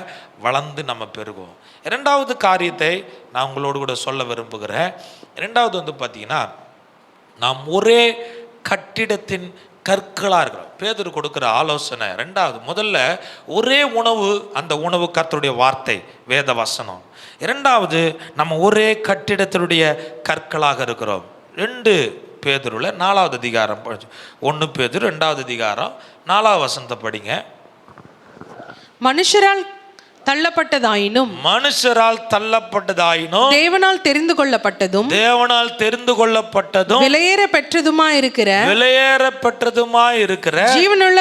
வளர்ந்து நம்ம பெருகுவோம். இரண்டாவது காரியத்தை நான் உங்களோடு கூட சொல்ல விரும்புகிறேன். இரண்டாவது பார்த்தீங்கன்னா, நாம் ஒரே கட்டிடத்தின் கற்களாக இருக்கிறோம். பேதுரு கொடுக்குற ஆலோசனை ரெண்டாவது. முதல்ல ஒரே உணவு, அந்த உணவு கர்த்தருடைய வார்த்தை வேத வசனம். இரண்டாவது, நம்ம ஒரே கட்டிடத்தினுடைய கற்களாக இருக்கிறோம். 2 பேதுருல 4வது அதிகாரம் 1 பேதுரு 2வது அதிகாரம் 4வது வசனத்தை படிங்க.
மனுஷரால் தள்ளப்பட்டதாயினும் தேவனால் தெரிந்து கொள்ளப்பட்டதும் விலையேற பெற்றதுமாய் இருக்கிற ஜீவனுள்ள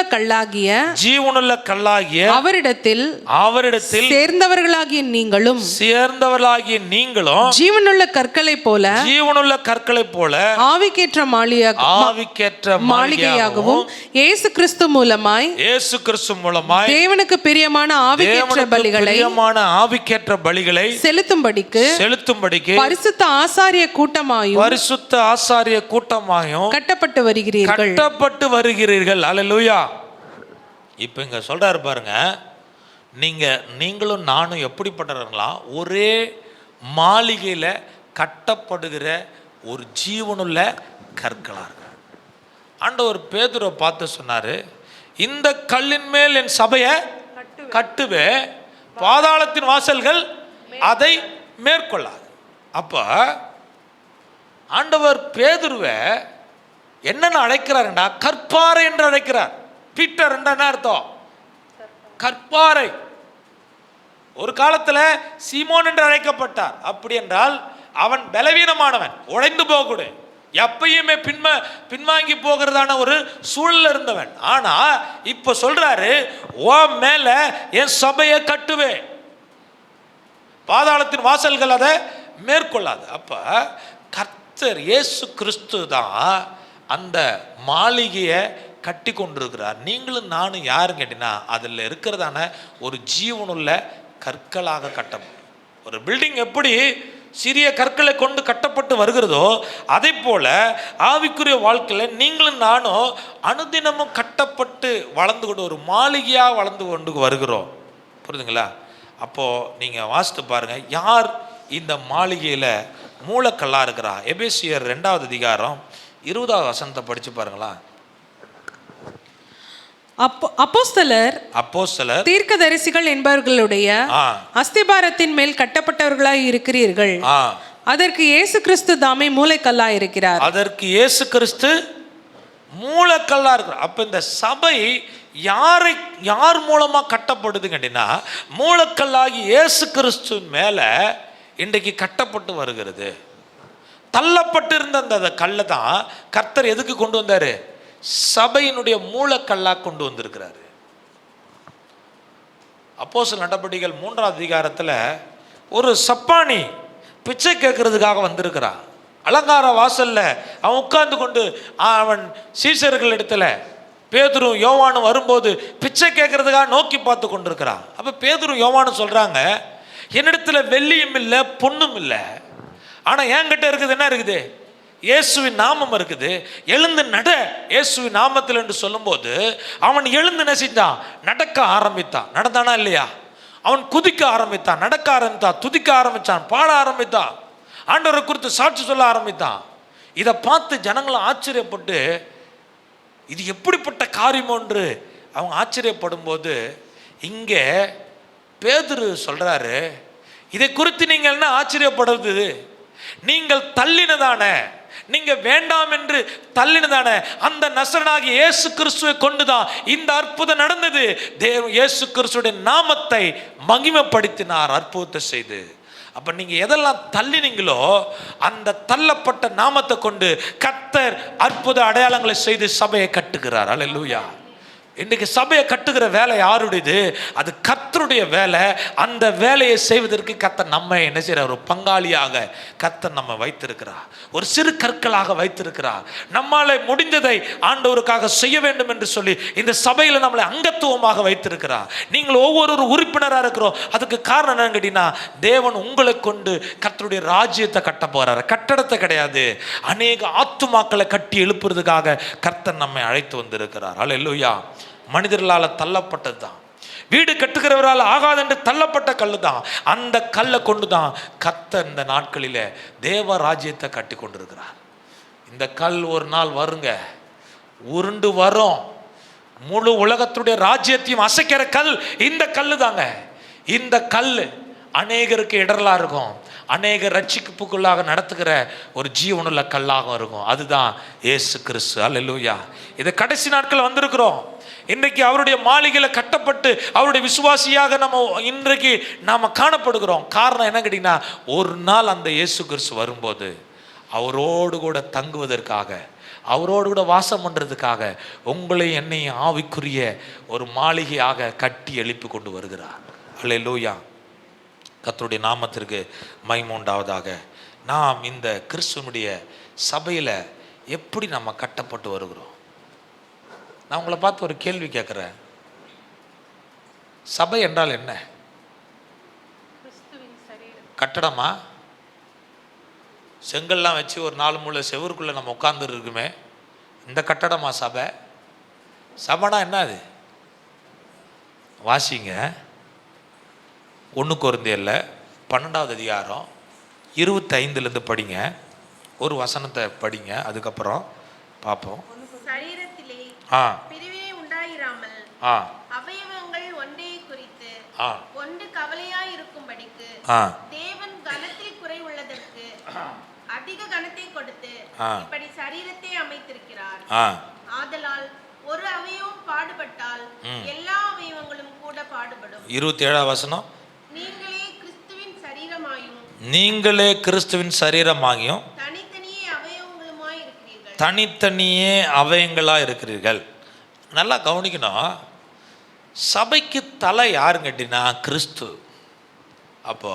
கல்லாகிய அவரிடத்தில் சேர்ந்தவர்களாகிய நீங்களும் ஜீவனுள்ள கற்களைப் போல ஆவிக்கேற்ற மாளிகையாகவும் இயேசு கிறிஸ்து மூலமாய் தேவனுக்கு பிரியமான ஆவிக்கேற்ற பலிகளை செலுத்தும்படிக்கு பரிசுத்த ஆசாரிய கூட்டமாயும் கட்டப்பட்டு வருகிறீர்கள்.
அல்லேலூயா. இப்போ இங்க சொல்றாரு பாருங்க, நீங்களும் நானும் எப்படிப்பட்டவர்களா? ஒரே மாளிகையில கட்டப்படுகிற ஒரு ஜீவனுள்ள கற்களா இருக்கு. ஆண்டவர் பேதுருவை பார்த்து சொன்னாரு, இந்த கல்லின் மேல் என் சபையை கட்டுவே, பாதாளத்தின் வாசல்கள் அதை மேற்கொள்ளாது. அப்ப ஆண்டவர் பேதுருவை என்னன்னு அழைக்கிறாருண்டா, கற்பாறை என்று அழைக்கிறார். பீட்டர் என்ற என்ன அர்த்தம்? கற்பாறை. ஒரு காலத்துல சீமோன் என்று அழைக்கப்பட்டார். அப்படி என்றால் அவன் பலவீனமானவன், உடைந்து போகக்கூடாது, எப்பயுமே பின்வாங்கி போகிறதான ஒரு சூழல் இருந்தவன். ஆனா இப்ப சொல்றாரு, ஓ மேல என் சபையை கட்டுவே, பாதாளத்தின் வாசல்கள் அதை மேற்கொள்ளாது. அப்ப கர்த்தர் இயேசு கிறிஸ்து தான் அந்த மாளிகையை கட்டி கொண்டிருக்கிறார். நீங்களும் நானும் யாருன்னு கேட்டீங்கன்னா, அதில் இருக்கிறதான ஒரு ஜீவனுள்ள கற்களாக கட்டப்படும். ஒரு பில்டிங் எப்படி சிறிய கற்களை கொண்டு கட்டப்பட்டு வருகிறதோ, அதே போல ஆவிக்குரிய வாழ்க்கையில் நீங்களும் நானும் அனுதினமும் கட்டப்பட்டு வளர்ந்து கொண்டு ஒரு மாளிகையாக வளர்ந்து கொண்டு வருகிறோம். புரியுதுங்களா? அப்போது நீங்கள் வாசித்து பாருங்கள், யார் இந்த மாளிகையில் மூலக்கல்லா இருக்கிறா? எபேசியர் 2வது அதிகாரம் 20வது வசனத்தை படித்து பாருங்களா.
அப்போஸ்தலர் தீர்க்கதரிசிகள் என்பவர்களுடைய அஸ்திபாரத்தின் மேல் கட்டப்பட்டவர்களாய் இருக்கிறீர்கள். அதற்கு இயேசு கிறிஸ்து தாமே மூலக்கல்லாய் இருக்கிறார்.
அப்ப இந்த சபை யார் மூலமா கட்டப்படுது கேட்டீங்கன்னா, மூலக்கல்லாகி இயேசு கிறிஸ்து மேல இன்றைக்கு கட்டப்பட்டு வருகிறது. தள்ளப்பட்டு இருந்த அந்த கல்லை தான் கர்த்தர் எதுக்கு கொண்டு வந்தாரு? சபையினுடைய மூலக்கல்லாக கொண்டு வந்திருக்கிறாரு. அப்போஸ்தலர் நடபடிகள் 3வது அதிகாரத்தில் ஒரு சப்பானி பிச்சை கேட்கறதுக்காக வந்திருக்கிறான். அலங்கார வாசல்ல அவன் உட்கார்ந்து கொண்டு அவன் சீசர்கள் இடத்துல பேதுரும் யோவானும் வரும்போது பிச்சை கேட்கறதுக்காக நோக்கி பார்த்து கொண்டிருக்கிறான். அப்ப பேதுரும் யோவானும் சொல்றாங்க, என்னிடத்துல வெள்ளியும் இல்லை பொண்ணும் இல்லை, ஆனா என்கிட்ட இருக்குது என்ன இருக்குது? இயேசுவின் நாமம் இருக்குது. எழுந்து நட இயேசுவின் நாமத்தில் என்று சொல்லும்போது அவன் எழுந்து நெசித்தான், நடக்க ஆரம்பித்தான். நடந்தானா இல்லையா? அவன் குதிக்க ஆரம்பித்தான், நடக்க ஆரம்பித்தான், துதிக்க ஆரம்பித்தான், பாட ஆரம்பித்தான், ஆண்டவரை குறித்து சாட்சி சொல்ல ஆரம்பித்தான். இதை பார்த்து ஜனங்களும் ஆச்சரியப்பட்டு இது எப்படிப்பட்ட காரியம் என்று அவங்க ஆச்சரியப்படும் போது இங்கே பேதுரு சொல்றாரு, இதை குறித்து நீங்கள் என்ன ஆச்சரியப்படுறது? நீங்கள் தள்ளினதான, நீங்க வேண்டாம் என்று தள்ளினதான அந்த நசரனாகிய இயேசு கிறிஸ்துவை கொண்டுதான் இந்த அற்புதம் நடந்தது. தேவன் இயேசு கிறிஸ்துடைய நாமத்தை மகிமைப்படுத்தினார் அற்புதத்தை செய்து. அப்ப நீங்க எதெல்லாம் தள்ளினீங்களோ அந்த தள்ளப்பட்ட நாமத்தை கொண்டு கர்த்தர் அற்புத அடையாளங்களை செய்து சபையை கட்டுகிறார். அல்லேலூயா. இன்றைக்கு சபையை கட்டுகிற வேலை யாருடையது? அது கர்த்தருடைய வேலை. அந்த வேலையை செய்வதற்கு கர்த்தர் நம்ம என்ன செய்கிறார்? ஒரு பங்காளியாக கர்த்தர் நம்ம வைத்திருக்கிறார், ஒரு சிறு கற்களாக வைத்திருக்கிறார். நம்மால் முடிந்ததை ஆண்டவருக்காக செய்ய வேண்டும் என்று சொல்லி இந்த சபையில் நம்மளை அங்கத்துவமாக வைத்திருக்கிறார். நீங்கள் ஒவ்வொரு உறுப்பினராக இருக்கிறோம். அதுக்கு காரணம் என்னன்னு கேட்டீங்கன்னா, தேவன் உங்களை கொண்டு கர்த்தருடைய ராஜ்யத்தை கட்ட போறாரு. கட்டடத்தை கிடையாது, அநேக ஆத்துமாக்களை கட்டி எழுப்புறதுக்காக கர்த்தர் நம்மை அழைத்து வந்திருக்கிறார். அல்லேலூயா. மனிதர்களால் தள்ளப்பட்டது தான், வீடு கட்டுகிறவரால் ஆகாது என்று தள்ளப்பட்ட கல்லு தான். அந்த கல்லை கொண்டு தான் கர்த்தர் இந்த நாட்களில் தேவ ராஜ்யத்தை கட்டி கொண்டிருக்கிறார். இந்த கல் ஒரு நாள் வருங்க, உருண்டு வரும். முழு உலகத்துடைய ராஜ்யத்தையும் அசைக்கிற கல் இந்த கல்லு தாங்க. இந்த கல் அநேகருக்கு இடரலா இருக்கும், அநேக ரட்சிப்புக்குள்ளாக நடத்துகிற ஒரு ஜீவனுள்ள கல்லாக இருக்கும். அதுதான் இயேசு கிறிஸ்து. அல்லேலூயா. இது கடைசி நாட்கள் வந்திருக்கிறோம். இன்றைக்கு அவருடைய மாளிகையில் கட்டப்பட்டு அவருடைய விசுவாசியாக நம்ம இன்றைக்கு நாம் காணப்படுகிறோம். காரணம் என்ன கேட்டிங்கன்னா, ஒரு நாள் அந்த இயேசு கிறிஸ்து வரும்போது அவரோடு கூட தங்குவதற்காக, அவரோடு கூட வாசம் பண்ணுறதுக்காக உங்களை என்னையும் ஆவிக்குரிய ஒரு மாளிகையாக கட்டி எழுப்பி கொண்டு வருகிறார். அல்லேலூயா. கர்த்தருடைய நாமத்திற்கு மகிமை உண்டாவதாக. நாம் இந்த கிறிஸ்துவனுடைய சபையில் எப்படி நம்ம கட்டப்பட்டு வருகிறோம்? நான் உங்களை பார்த்து ஒரு கேள்வி கேட்குறேன். சபை என்றால் என்ன? கட்டடமா? செங்கல்லாம் வச்சு ஒரு 4 மூலை செவருக்குள்ளே நம்ம உட்கார்ந்து இருக்குமே, இந்த கட்டடமா சபை? சபைனா என்ன? அது வாசிங்க, 1 கொரிந்தியர்ல 12வது அதிகாரம் 25லேருந்து படிங்க. ஒரு வசனத்தை படிங்க, அதுக்கப்புறம் பார்ப்போம்.
பிரிவினை உண்டாயிராமல் அவயவங்கள் ஒன்றை குறித்து ஒன்று கவலையாய் இருக்கும்படிக்கு தேவன் கனத்தில் குறை உள்ளதற்கு அதிக கனத்தை கொடுத்து இப்படி சரீரத்தை அமைத்திருக்கிறார். ஆதலால் ஒரு அவயவம் பாடுபட்டால் எல்லா அவயவங்களும் கூட பாடுபடும்.
27வது வசனம்,
நீங்களே கிறிஸ்துவின் சரீரமாயும்
தனித்தனியே அவயங்களா இருக்கிறீர்கள். நல்லா கவனிக்கணும். சபைக்கு தலை யாருன்னு கேட்டீங்கன்னா கிறிஸ்து. அப்போ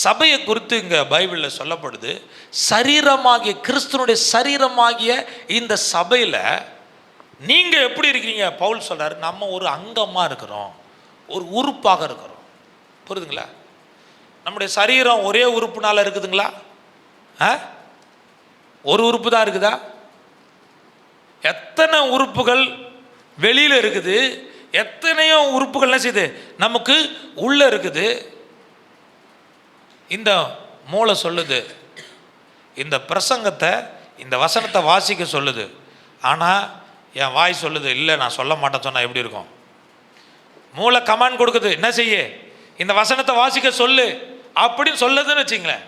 சபையை குறித்து இங்கே பைபிளில் சொல்லப்படுது, சரீரமாகிய கிறிஸ்துனுடைய சரீரமாகிய இந்த சபையில் நீங்கள் எப்படி இருக்கிறீங்க? பவுல் சொல்றாரு, நம்ம ஒரு அங்கமாக இருக்கிறோம், ஒரு உறுப்பாக இருக்கிறோம். புரியுதுங்களா? நம்முடைய சரீரம் ஒரே உறுப்புனால இருக்குதுங்களா? ஒரு உறுப்பு தான் இருக்குதா? எத்தனை உறுப்புகள் வெளியில் இருக்குது, எத்தனையோ உறுப்புகள் என்ன செய்யுது நமக்கு உள்ள இருக்குது. இந்த மூளை சொல்லுது, இந்த பிரசங்கத்தை, இந்த வசனத்தை வாசிக்க சொல்லுது. ஆனால் என் வாய் சொல்லுது, இல்லை நான் சொல்ல மாட்டேன். சொன்னால் எப்படி இருக்கும்? மூளை கமாண்ட் கொடுக்குது, என்ன செய்ய, இந்த வசனத்தை வாசிக்க சொல்லு அப்படின்னு சொல்லுதுன்னு வச்சுங்களேன்.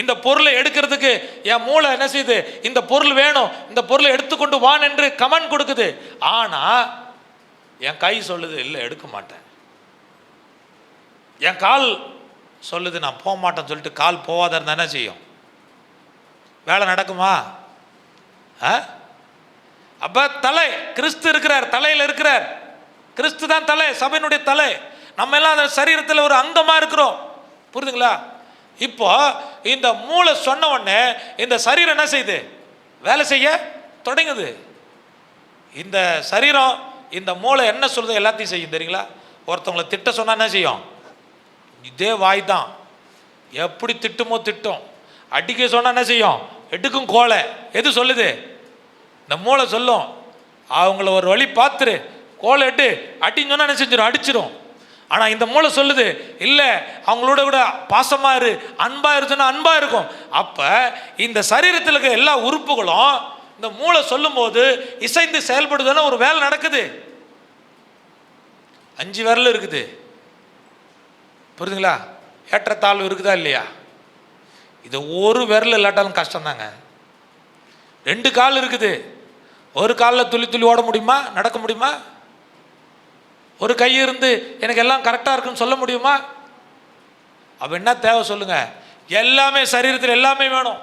இந்த பொருளை எடுக்கிறதுக்கு என் மூளை என்ன செய்யுது, இந்த பொருள் வேணும், இந்த பொருளை எடுத்துக்கொண்டு வான் என்று கமெண்ட் கொடுக்குது. ஆனால் என் கை சொல்லுது, இல்லை எடுக்க மாட்டேன். என் கால் சொல்லுது, நான் போக மாட்டேன்னு சொல்லிட்டு கால் போவாத இருந்தால் என்ன செய்யும்? வேலை நடக்குமா? அப்போ தலை கிறிஸ்து இருக்கிறார், தலையில் இருக்கிறார். கிறிஸ்து தான் தலை, சபையினுடைய தலை. நம்ம எல்லாம் அந்த சரீரத்தில் ஒரு அங்கமாக இருக்கிறோம். புரியுதுங்களா? இப்போ இந்த மூளை சொன்ன உடனே இந்த சரீரம் என்ன செய்யுது? வேலை செய்ய தொடங்குது. இந்த சரீரம், இந்த மூளை என்ன சொல்லுது எல்லாத்தையும் செய்யும். தெரியுங்களா? ஒருத்தவங்களை திட்ட சொன்னால் என்ன செய்யும்? இதே வாய் தான் எப்படி திட்டுமோ திட்டும். அடிக்க சொன்னால் என்ன செய்யும்? எடுக்கும் கோலை. எது சொல்லுது? இந்த மூளை சொல்லும், அவங்கள ஒரு வழி பார்த்துரு, கோலை எட்டு அடின்னு சொன்னால் என்ன செஞ்சிடும்? அடிச்சிடும். ஆனால் இந்த மூளை சொல்லுது, இல்லை அவங்களோட கூட பாசமாக இரு, அன்பாக இருக்குன்னா அன்பாக இருக்கும். அப்போ இந்த சரீரத்தில் இருக்க எல்லா உறுப்புகளும் இந்த மூளை சொல்லும் போது இசைந்து செயல்படுதுன்னு ஒரு வேலை நடக்குது. 5 விரல் இருக்குது. புரியுதுங்களா? ஏற்றத்தாழ்வு இருக்குதா இல்லையா? இது ஒரு விரல் இல்லாட்டாலும் கஷ்டம்தாங்க. 2 கால் இருக்குது. ஒரு காலில் துளி துளி ஓட முடியுமா? நடக்க முடியுமா? ஒரு கை இருந்து எனக்கு எல்லாம் கரெக்டாக இருக்குன்னு சொல்ல முடியுமா? அப்போ என்ன தேவை சொல்லுங்க? எல்லாமே சரீரத்தில் எல்லாமே வேணும்.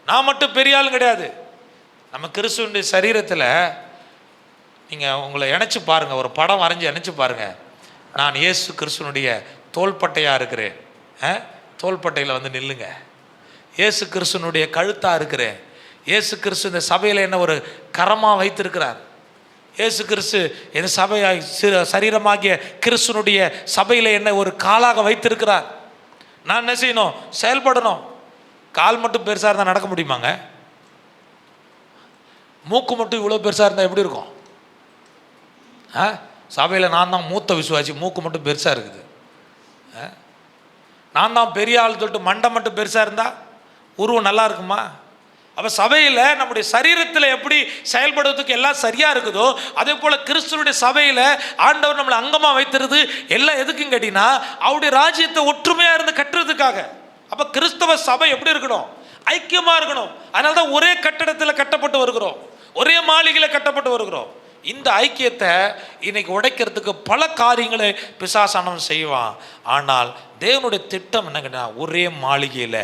நான் மட்டும் பெரிய ஆளும் கிடையாது. நம்ம கிறிஸ்துவனுடைய சரீரத்தில் நீங்கள் உங்களை இணைச்சி பாருங்கள், ஒரு படம் வரைஞ்சி இணைச்சி பாருங்கள். நான் இயேசு கிறிஸ்துனுடைய தோள்பட்டையாக இருக்கிறேன், தோள்பட்டையில் வந்து நில்லுங்க. இயேசு கிறிஸ்துனுடைய கழுத்தாக இருக்கிறேன். இயேசு கிறிஸ்து இந்த சபையில் என்ன ஒரு கரமாக வைத்திருக்கிறார். இயேசு கிறிஸ்து இந்த சபையாய் சரீரமாகிய கிறிஸ்துனுடைய சபையில் என்ன ஒரு காலாக வைத்திருக்கிறார். நான் என்ன செய்யணும்? செயல்படணும். கால் மட்டும் பெருசாக இருந்தால் நடக்க முடியுமாங்க? மூக்கு மட்டும் இவ்வளோ பெருசாக இருந்தால் எப்படி இருக்கும்? சபையில் நான் தான் மூத்த விசுவாசி, மூக்கு மட்டும் பெருசாக இருக்குது. நான் தான் பெரிய ஆள் சொல்லிட்டு மண்டை மட்டும் பெருசாக இருந்தால் உருவம் நல்லா இருக்குமா? அப்போ சபையில் நம்முடைய சரீரத்தில் எப்படி செயல்படுறதுக்கு எல்லாம் சரியாக இருக்குதோ, அதே போல் கிறிஸ்துவனுடைய சபையில் ஆண்டவர் நம்மளை அங்கமாக வைத்திருது எல்லாம் எதுக்குன்னு கேட்டிங்கன்னா அவருடைய ராஜ்யத்தை ஒற்றுமையாக இருந்து கட்டுறதுக்காக. அப்போ கிறிஸ்தவ சபை எப்படி இருக்கணும்? ஐக்கியமாக இருக்கணும். அதனால தான் ஒரே கட்டடத்தில் கட்டப்பட்டு வருகிறோம், ஒரே மாளிகையில் கட்டப்பட்டு வருகிறோம். இந்த ஐக்கியத்தை இன்னைக்கு உடைக்கிறதுக்கு பல காரியங்களை பிசாசானவன் செய்வான். ஆனால் தேவனுடைய திட்டம் என்னங்கன்னா ஒரே மாளிகையில்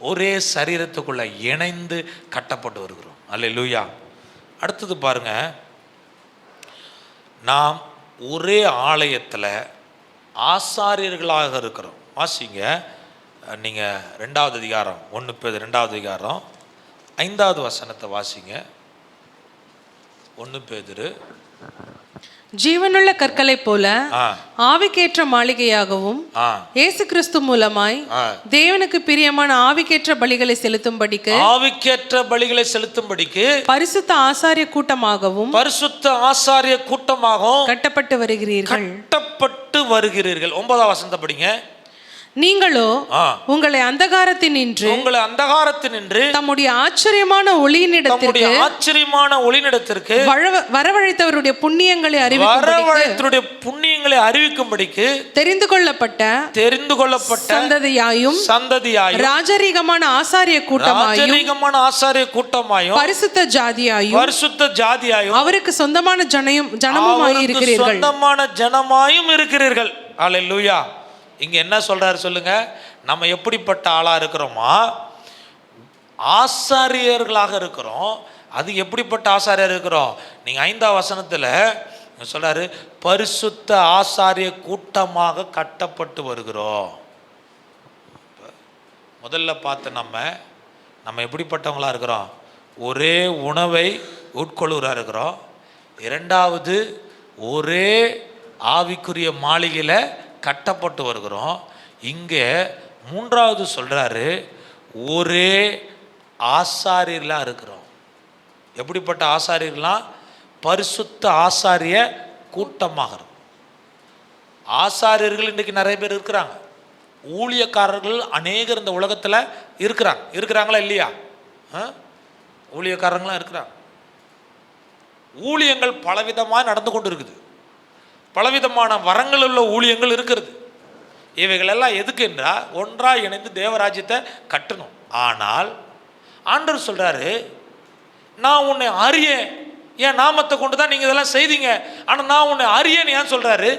ஒரே சரீரத்துக்குள்ள இணைந்து கட்டப்பட்டு வருகிறோம். அல்லேலூயா. அடுத்தது பாருங்க, நாம் ஒரே ஆலயத்தில் ஆசாரியர்களாக இருக்கிறோம். வாசிங்க நீங்கள் 2வது அதிகாரம் 1 பேதுரு 2வது அதிகாரம் 5வது வசனத்தை வாசிங்க. 1 பேதுரு.
ஜீவனுள்ள கற்களை போல ஆவிக்கேற்ற மாளிகையாகவும் இயேசு கிறிஸ்து மூலமாய் தேவனுக்கு பிரியமான ஆவிக்கேற்ற பலிகளை செலுத்தும்படிக்கு பரிசுத்த ஆசாரிய கூட்டமாகவும் கட்டப்பட்டு வருகிறீர்கள்.
9வது வசனத்தை படிங்க.
நீங்களோ உங்களை அந்தகாரத்தினின்று தம்முடைய ஆச்சரியமான ஒளியினிடத்திற்கு வரவழைத்தவருடைய புண்ணியங்களை அறிவிக்கும்படிக்கு தெரிந்து கொள்ளப்பட்ட சந்ததியாயும் ராஜரீகமான ஆசாரிய கூட்டமாயும் பரிசுத்த ஜாதியாயும் அவருக்கு சொந்தமான ஜனமாயும் இருக்கிறீர்கள்.
அல்லேலூயா. இங்க என்ன சொல்றாரு சொல்லுங்க? நம்ம எப்படிப்பட்ட ஆளா இருக்கிறோமா? ஆசாரியர்களாக இருக்கிறோம். அது எப்படிப்பட்ட ஆசாரியர் இருக்கிறோம்? நீங்க 5வது வசனத்துல சொல்றாரு, பரிசுத்த ஆசாரிய கூட்டமாக கட்டப்பட்டு வருகிறோம். முதல்ல பார்த்து நம்ம எப்படிப்பட்டவங்களா இருக்கிறோம்? ஒரே உணவை உட்கொள்ளுறா இருக்கிறோம். 2வது ஒரே ஆவிக்குரிய மாளிகையில் கட்டப்பட்டு வருகிறோம். இங்கே 3வது சொல்றாரு, ஒரே ஆசாரியர்களாக இருக்கிறோம். எப்படிப்பட்ட ஆசாரியர்களாம்? பரிசுத்த ஆசாரிய கூட்டமாக இருக்கும். ஆசாரியர்கள் இன்றைக்கு நிறைய பேர் இருக்கிறாங்க. ஊழியக்காரர்கள் அநேகர் இந்த உலகத்தில் இருக்கிறாங்களா இல்லையா? ஊழியக்காரங்களாம் இருக்கிறாங்க. ஊழியங்கள் பலவிதமாக நடந்து கொண்டு இருக்குது. பலவிதமான வரங்கள் உள்ள ஊழியங்கள் இருக்கிறது. இவைகளெல்லாம் எதுக்கு என்றால் ஒன்றாக இணைந்து தேவராஜ்யத்தை கட்டணும். ஆனால் ஆண்டவர் சொல்கிறாரு, நான் உன்னை அறியேன், என் நாமத்தை கொண்டு தான் நீங்கள் இதெல்லாம் செய்தீங்க, ஆனால் நான் உன்னை அறியேன்னு ஏன் சொல்கிறாரு?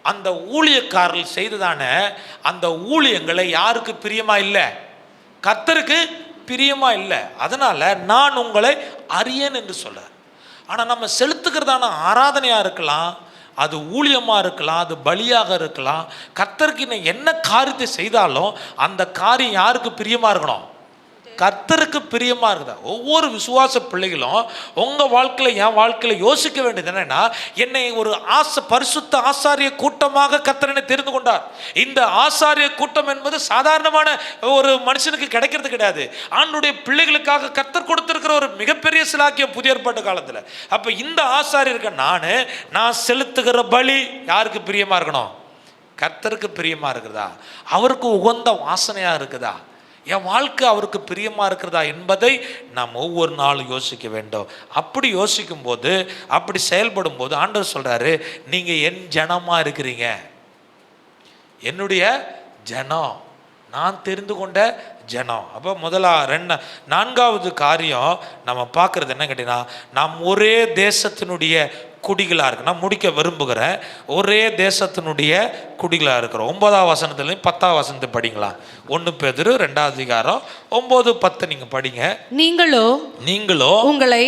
அந்த ஊழியக்காரர்கள் செய்ததான அந்த ஊழியங்களை யாருக்கு பிரியமா இல்லை? கர்த்தருக்கு பிரியமா இல்லை. அதனால் நான் உங்களை அறியேன் என்று சொல்கிறார். ஆனால் நம்ம செலுத்துக்கிறதான ஆராதனையாக இருக்கலாம், அது ஊழியமாக இருக்கலாம், அது பலியாக இருக்கலாம். கர்த்தருக்கு என்ன காரியத்தை செய்தாலும் அந்த காரியம் யாருக்கு பிரியமாக இருக்கணும்? கர்த்தருக்கு பிரியமாக இருக்குதா? ஒவ்வொரு விசுவாச பிள்ளைகளும் உங்கள் வாழ்க்கையில் என் வாழ்க்கையில் யோசிக்க வேண்டியது என்னென்னா, என்னை ஒரு பரிசுத்த ஆசாரிய கூட்டமாக கர்த்தர் தெரிந்து கொண்டார். இந்த ஆசாரிய கூட்டம் என்பது சாதாரணமான ஒரு மனுஷனுக்கு கிடைக்கிறது கிடையாது. ஆண்டவருடைய பிள்ளைகளுக்காக கர்த்தர் கொடுத்திருக்கிற ஒரு மிகப்பெரிய சிலாக்கியம் புதிய ஏற்பாட்டு காலத்தில். அப்போ இந்த ஆசாரியருக்கு நான் செலுத்துகிற பலி யாருக்கு பிரியமாக இருக்கணும்? கர்த்தருக்கு பிரியமாக இருக்குதா? அவருக்கு உகந்த வாசனையாக இருக்குதா? என் வாழ்க்கை அவருக்கு பிரியமாக இருக்கிறதா என்பதை நாம் ஒவ்வொரு நாளும் யோசிக்க வேண்டும். அப்படி யோசிக்கும் போது, அப்படி செயல்படும் போது ஆண்டவர் சொல்கிறாரு, நீங்கள் என் ஜனமாக இருக்கிறீங்க, என்னுடைய ஜனம், நான் தெரிந்து கொண்ட ஜனம். அப்போ நான்காவது காரியம் நம்ம பார்க்குறது என்ன கேட்டிங்கன்னா, நாம் ஒரே தேசத்தினுடைய குடிகளாக இருக்கு. நான் முடிக்க விரும்புகிறேன். ஒரே தேசத்தினுடைய குடிகளாக இருக்கிறோம். 9ஆம் வசனத்துலேயும் 10ஆம் வசனத்தை படிங்களா. 1 பேதுரு 2ஆம் அதிகாரம் 9, 10 நீங்க படிங்க. நீங்களோ உங்களை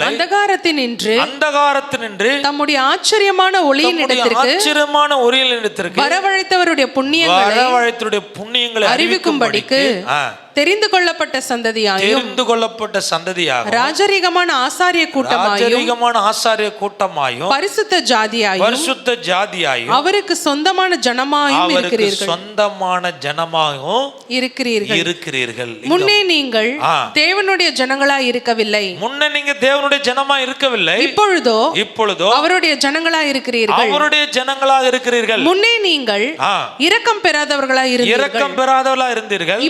அந்தகாரத்தினின்று தம்முடைய ஆச்சரியமான ஒளியினிடத்திற்கு வரவழைத்தவருடைய புண்ணியங்களை அறிவிக்கும்படிக்கு தெரிந்து கொள்ளப்பட்ட சந்ததியாயும் ராஜரீகமான ஆசாரிய கூட்டமாயும் பரிசுத்த ஜாதியாயும் அவருக்கு சொந்தமான ஜனமாயும் இருக்கிறீர்கள். முன்னே நீங்கள் தேவனுடைய ஜனங்களாய் இருக்கவில்லை. இப்பொழுதோ அவருடைய ஜனங்களாய் இருக்கிறீர்கள். முன்னே நீங்கள் இரக்கம் பெறாதவர்களாய் இருந்தீர்கள்.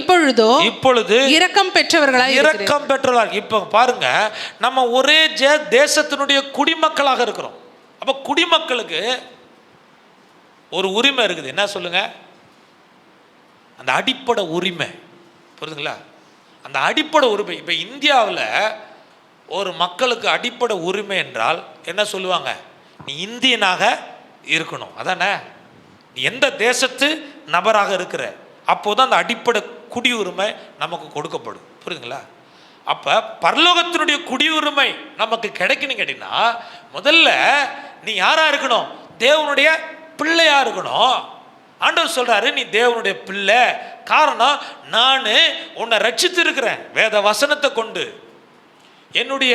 இப்பொழுது இரக்கம் பெற்றவர்களாய். இப்ப பாருங்க, நம்ம ஒரே தேசத்தினுடைய குடிமக்களாக இருக்கிறோம். அப்ப குடிமக்களுக்கு ஒரு உரிமை இருக்குது. என்ன சொல்லுங்க? அந்த அடிப்படை உரிமை. புரியுதுங்களா? அந்த அடிப்படை உரிமை. இப்ப இந்தியாவில் ஒரு மக்களுக்கு அடிப்படை உரிமை என்றால் என்ன சொல்லுவாங்க? நீ இந்தியனாக இருக்கணும். அதானே? நீ எந்த தேசத்து நபராக இருக்கிற அப்போதான் அந்த அடிப்படை குடியுரிமை நமக்கு கொடுக்கப்படும். புரியுதுங்களா? அப்போ பரலோகத்தினுடைய குடியுரிமை நமக்கு கிடைக்கணும் கேட்டீங்கன்னா, முதல்ல நீ யாரா இருக்கணும்? தேவனுடைய பிள்ளையா இருக்கணும். ஆண்டவர் சொல்றாரு, நீ தேவனுடைய பிள்ளை. காரணம், நான் உன்னை ரட்சித்து இருக்கிறேன். வேத வசனத்தை கொண்டு என்னுடைய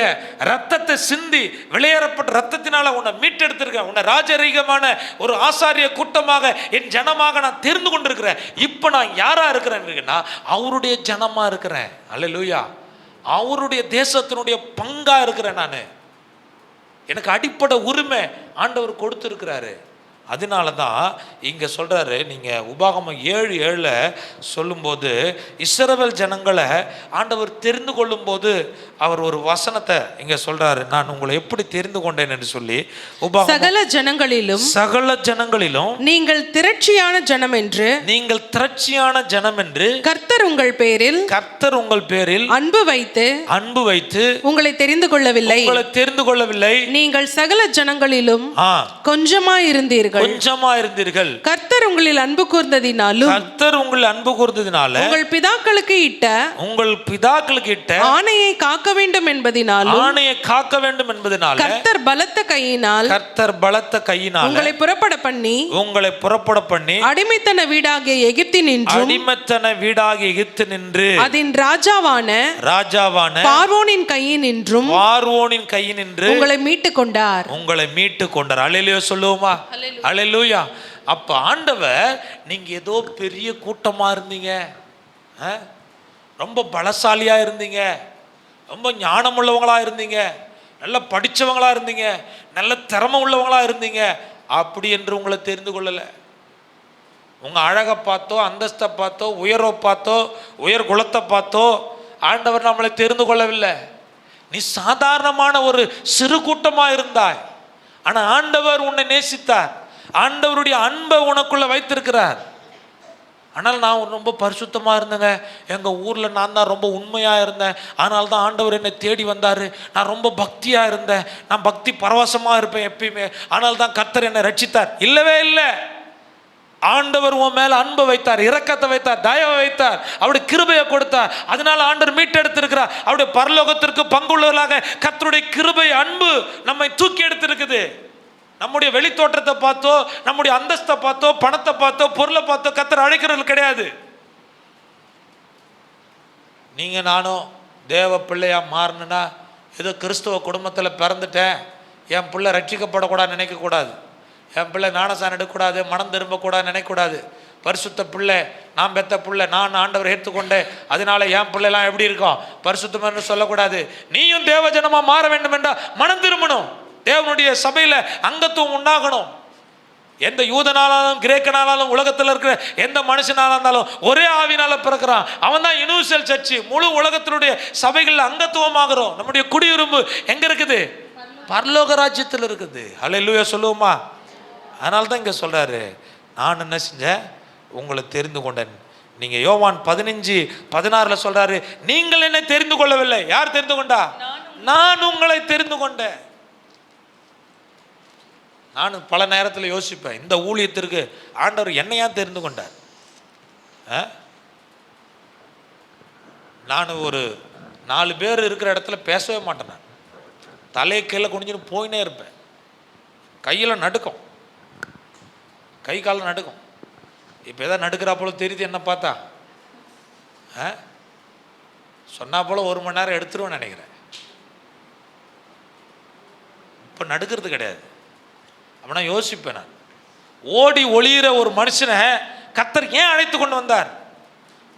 ரத்தத்தை சிந்தி வெளியேறப்பட்ட ரத்தத்தினால உன்னை மீட்டெடுத்திருக்கேன். உன்னை ராஜரீகமான ஒரு ஆசாரிய கூட்டமாக என் ஜனமாக நான் தெரிந்து கொண்டிருக்கிறேன். இப்போ நான் யாரா இருக்கிறேன்னா அவருடைய ஜனமா இருக்கிறேன். அல்லேலூயா. அவருடைய தேசத்தினுடைய பங்கா இருக்கிறேன். நான் எனக்கு அடிப்படை உரிமை ஆண்டவர் கொடுத்துருக்கிறாரு. அதனால தான் இங்கே சொல்கிறாரு, நீங்கள் உபாகமம் 7:7 சொல்லும்போது இஸ்ரவேல் ஜனங்களை ஆண்டவர் தெரிந்து கொள்ளும்போது அவர் ஒரு வசனத்தை இங்கே சொல்கிறாரு, நான் உங்களை எப்படி தெரிந்து கொண்டேன் என்று சொல்லி. சகல ஜனங்களிலும் நீங்கள் திரட்சியான ஜனம் என்று கர்த்தர் உங்கள் பேரில் அன்பு வைத்து உங்களை தெரிந்து கொள்ளவில்லை. நீங்கள் சகல ஜனங்களிலும் கொஞ்சமாய் இருந்தீர்கள். கர்த்தர் உங்களில் அன்பு கூர்ந்ததினாலும் உங்கள் பிதாக்களுக்கு இட்ட ஆணையை காக்க வேண்டும் என்பதினாலும் கர்த்தர் பலத்த கையினால் உங்களை புறப்பட பண்ணி அடிமைத்தன வீடாகிய எகிப்தினின்று அதன் ராஜாவான பார்வோனின் கையினின்றும் உங்களை மீட்டுக் கொண்டார். அல்லேலூயா சொல்லுவோமா? அல்லேலூயா. அப்ப ஆண்டவர், நீங்க ஏதோ பெரிய கூட்டமா இருந்தீங்க, ரொம்ப பலசாலியா இருந்தீங்க, ரொம்ப ஞானம் உள்ளவங்களா இருந்தீங்க, நல்ல படிச்சவங்களா இருந்தீங்க, நல்ல திறமை உள்ளவங்களா இருந்தீங்க, அப்படி என்று உங்களை தெரிந்து கொள்ளல. உங்க அழகை பார்த்தோ, அந்தஸ்தை பார்த்தோ, உயர்வை பார்த்தோ, உயர் குலத்தை பார்த்தோ ஆண்டவர் நம்மளை தெரிந்து கொள்ளவில்லை. நீ சாதாரணமான ஒரு சிறு கூட்டமா இருந்தாய். ஆனா ஆண்டவர் உன்னை நேசித்தார். ஆண்டவருடைய அன்பை உனக்குள்ள வைத்திருக்கிறார். ஆனால் நான் ரொம்ப பரிசுத்தமாக இருந்தேங்க, எங்கள் ஊரில் நான் தான் ரொம்ப உண்மையாக இருந்தேன், அதனால தான் ஆண்டவர் என்னை தேடி வந்தார். நான் ரொம்ப பக்தியாக இருந்தேன், நான் பக்தி பரவசமாக இருப்பேன் எப்பயுமே, ஆனால் தான் கர்த்தர் என்னை ரட்சித்தார். இல்லவே இல்லை. ஆண்டவர் உன் மேலே அன்பை வைத்தார், இரக்கத்தை வைத்தார், தயவை வைத்தார், அவருடைய கிருபையை கொடுத்தார். அதனால ஆண்டவர் மீட்டெடுத்திருக்கிறார். அவருடைய பரலோகத்திற்கு பங்குள்ளவர்களாக கர்த்தருடைய கிருபை அன்பு நம்மை தூக்கி எடுத்திருக்குது. நம்முடைய வெளித்தோற்றத்தை பார்த்தோ, நம்முடைய அந்தஸ்தை பார்த்தோ, பணத்தை பார்த்தோ, பொருளை பார்த்தோ கர்த்தர் அழைக்கிறது கிடையாது. நீங்க நானும் தேவ பிள்ளையா மாறணும்னா ஏதோ கிறிஸ்துவ குடும்பத்தில் பிறந்துட்டேன், என் பிள்ளை ரட்சிக்கப்படக்கூடாது நினைக்கக்கூடாது, என் பிள்ளை ஞானசானம் எடுக்கக்கூடாது, மனம் திரும்பக்கூடாது நினைக்கக்கூடாது. பரிசுத்த பிள்ளை, நான் பெத்த பிள்ளை, நான் ஆண்டவர் ஏற்றுக்கொண்டேன், அதனால என் பிள்ளைலாம் எப்படி இருக்கும் பரிசுத்தம்னு சொல்லக்கூடாது. நீயும் தேவ ஜனமா மாற வேண்டும் என்றால் மனம் திரும்பணும். தேவனுடைய சபையில் அங்கத்துவம் உண்டாகணும். எந்த யூதனாலும் கிரேக்கனாலும் உலகத்தில் இருக்கிற எந்த மனுஷனால இருந்தாலும் ஒரே ஆவினால பிறக்கிறான். அவன் தான் யூனிவர்சல் சர்ச். முழு உலகத்தினுடைய சபைகளில் அங்கத்துவமாகிறோம். நம்முடைய குடியுரிமை எங்க இருக்குது? பரலோக ராஜ்யத்தில் இருக்குது. அல்லேலூயா சொல்லுவோமா? அதனால தான் இங்கே சொல்றாரு, நான் என்ன செஞ்சேன்? உங்களை தெரிந்து கொண்டேன். நீங்கள் யோவான் 15:16 சொல்கிறாரு, நீங்கள் என்னை தெரிந்து கொள்ளவில்லை. யார் தெரிந்து கொண்டா? நான் உங்களை தெரிந்து கொண்டேன். நான் பல நேரத்தில் யோசிப்பேன், இந்த ஊழியத்திற்கு ஆண்டவர் என்னையா தெரிந்து கொண்டார். நான் ஒரு 4 பேர் இருக்கிற இடத்துல பேசவே மாட்டேன். நான் தலையை கீழே குனிஞ்சுன்னு போயினே இருப்பேன். கையில் நடுக்கும், கை காலில் நடுக்கும். இப்போ எதாவது நடுக்கிறா போல தெரியுது என்ன பார்த்தா. சொன்னா போல 1 மணி நேரம் எடுத்துருவேன்னு நினைக்கிறேன். இப்போ நடுக்கிறது கிடையாது. அப்படின்னா யோசிப்பேன் நான், ஓடி ஒளியிற ஒரு மனுஷனை கர்த்தர் ஏன் அழைத்து கொண்டு வந்தார்?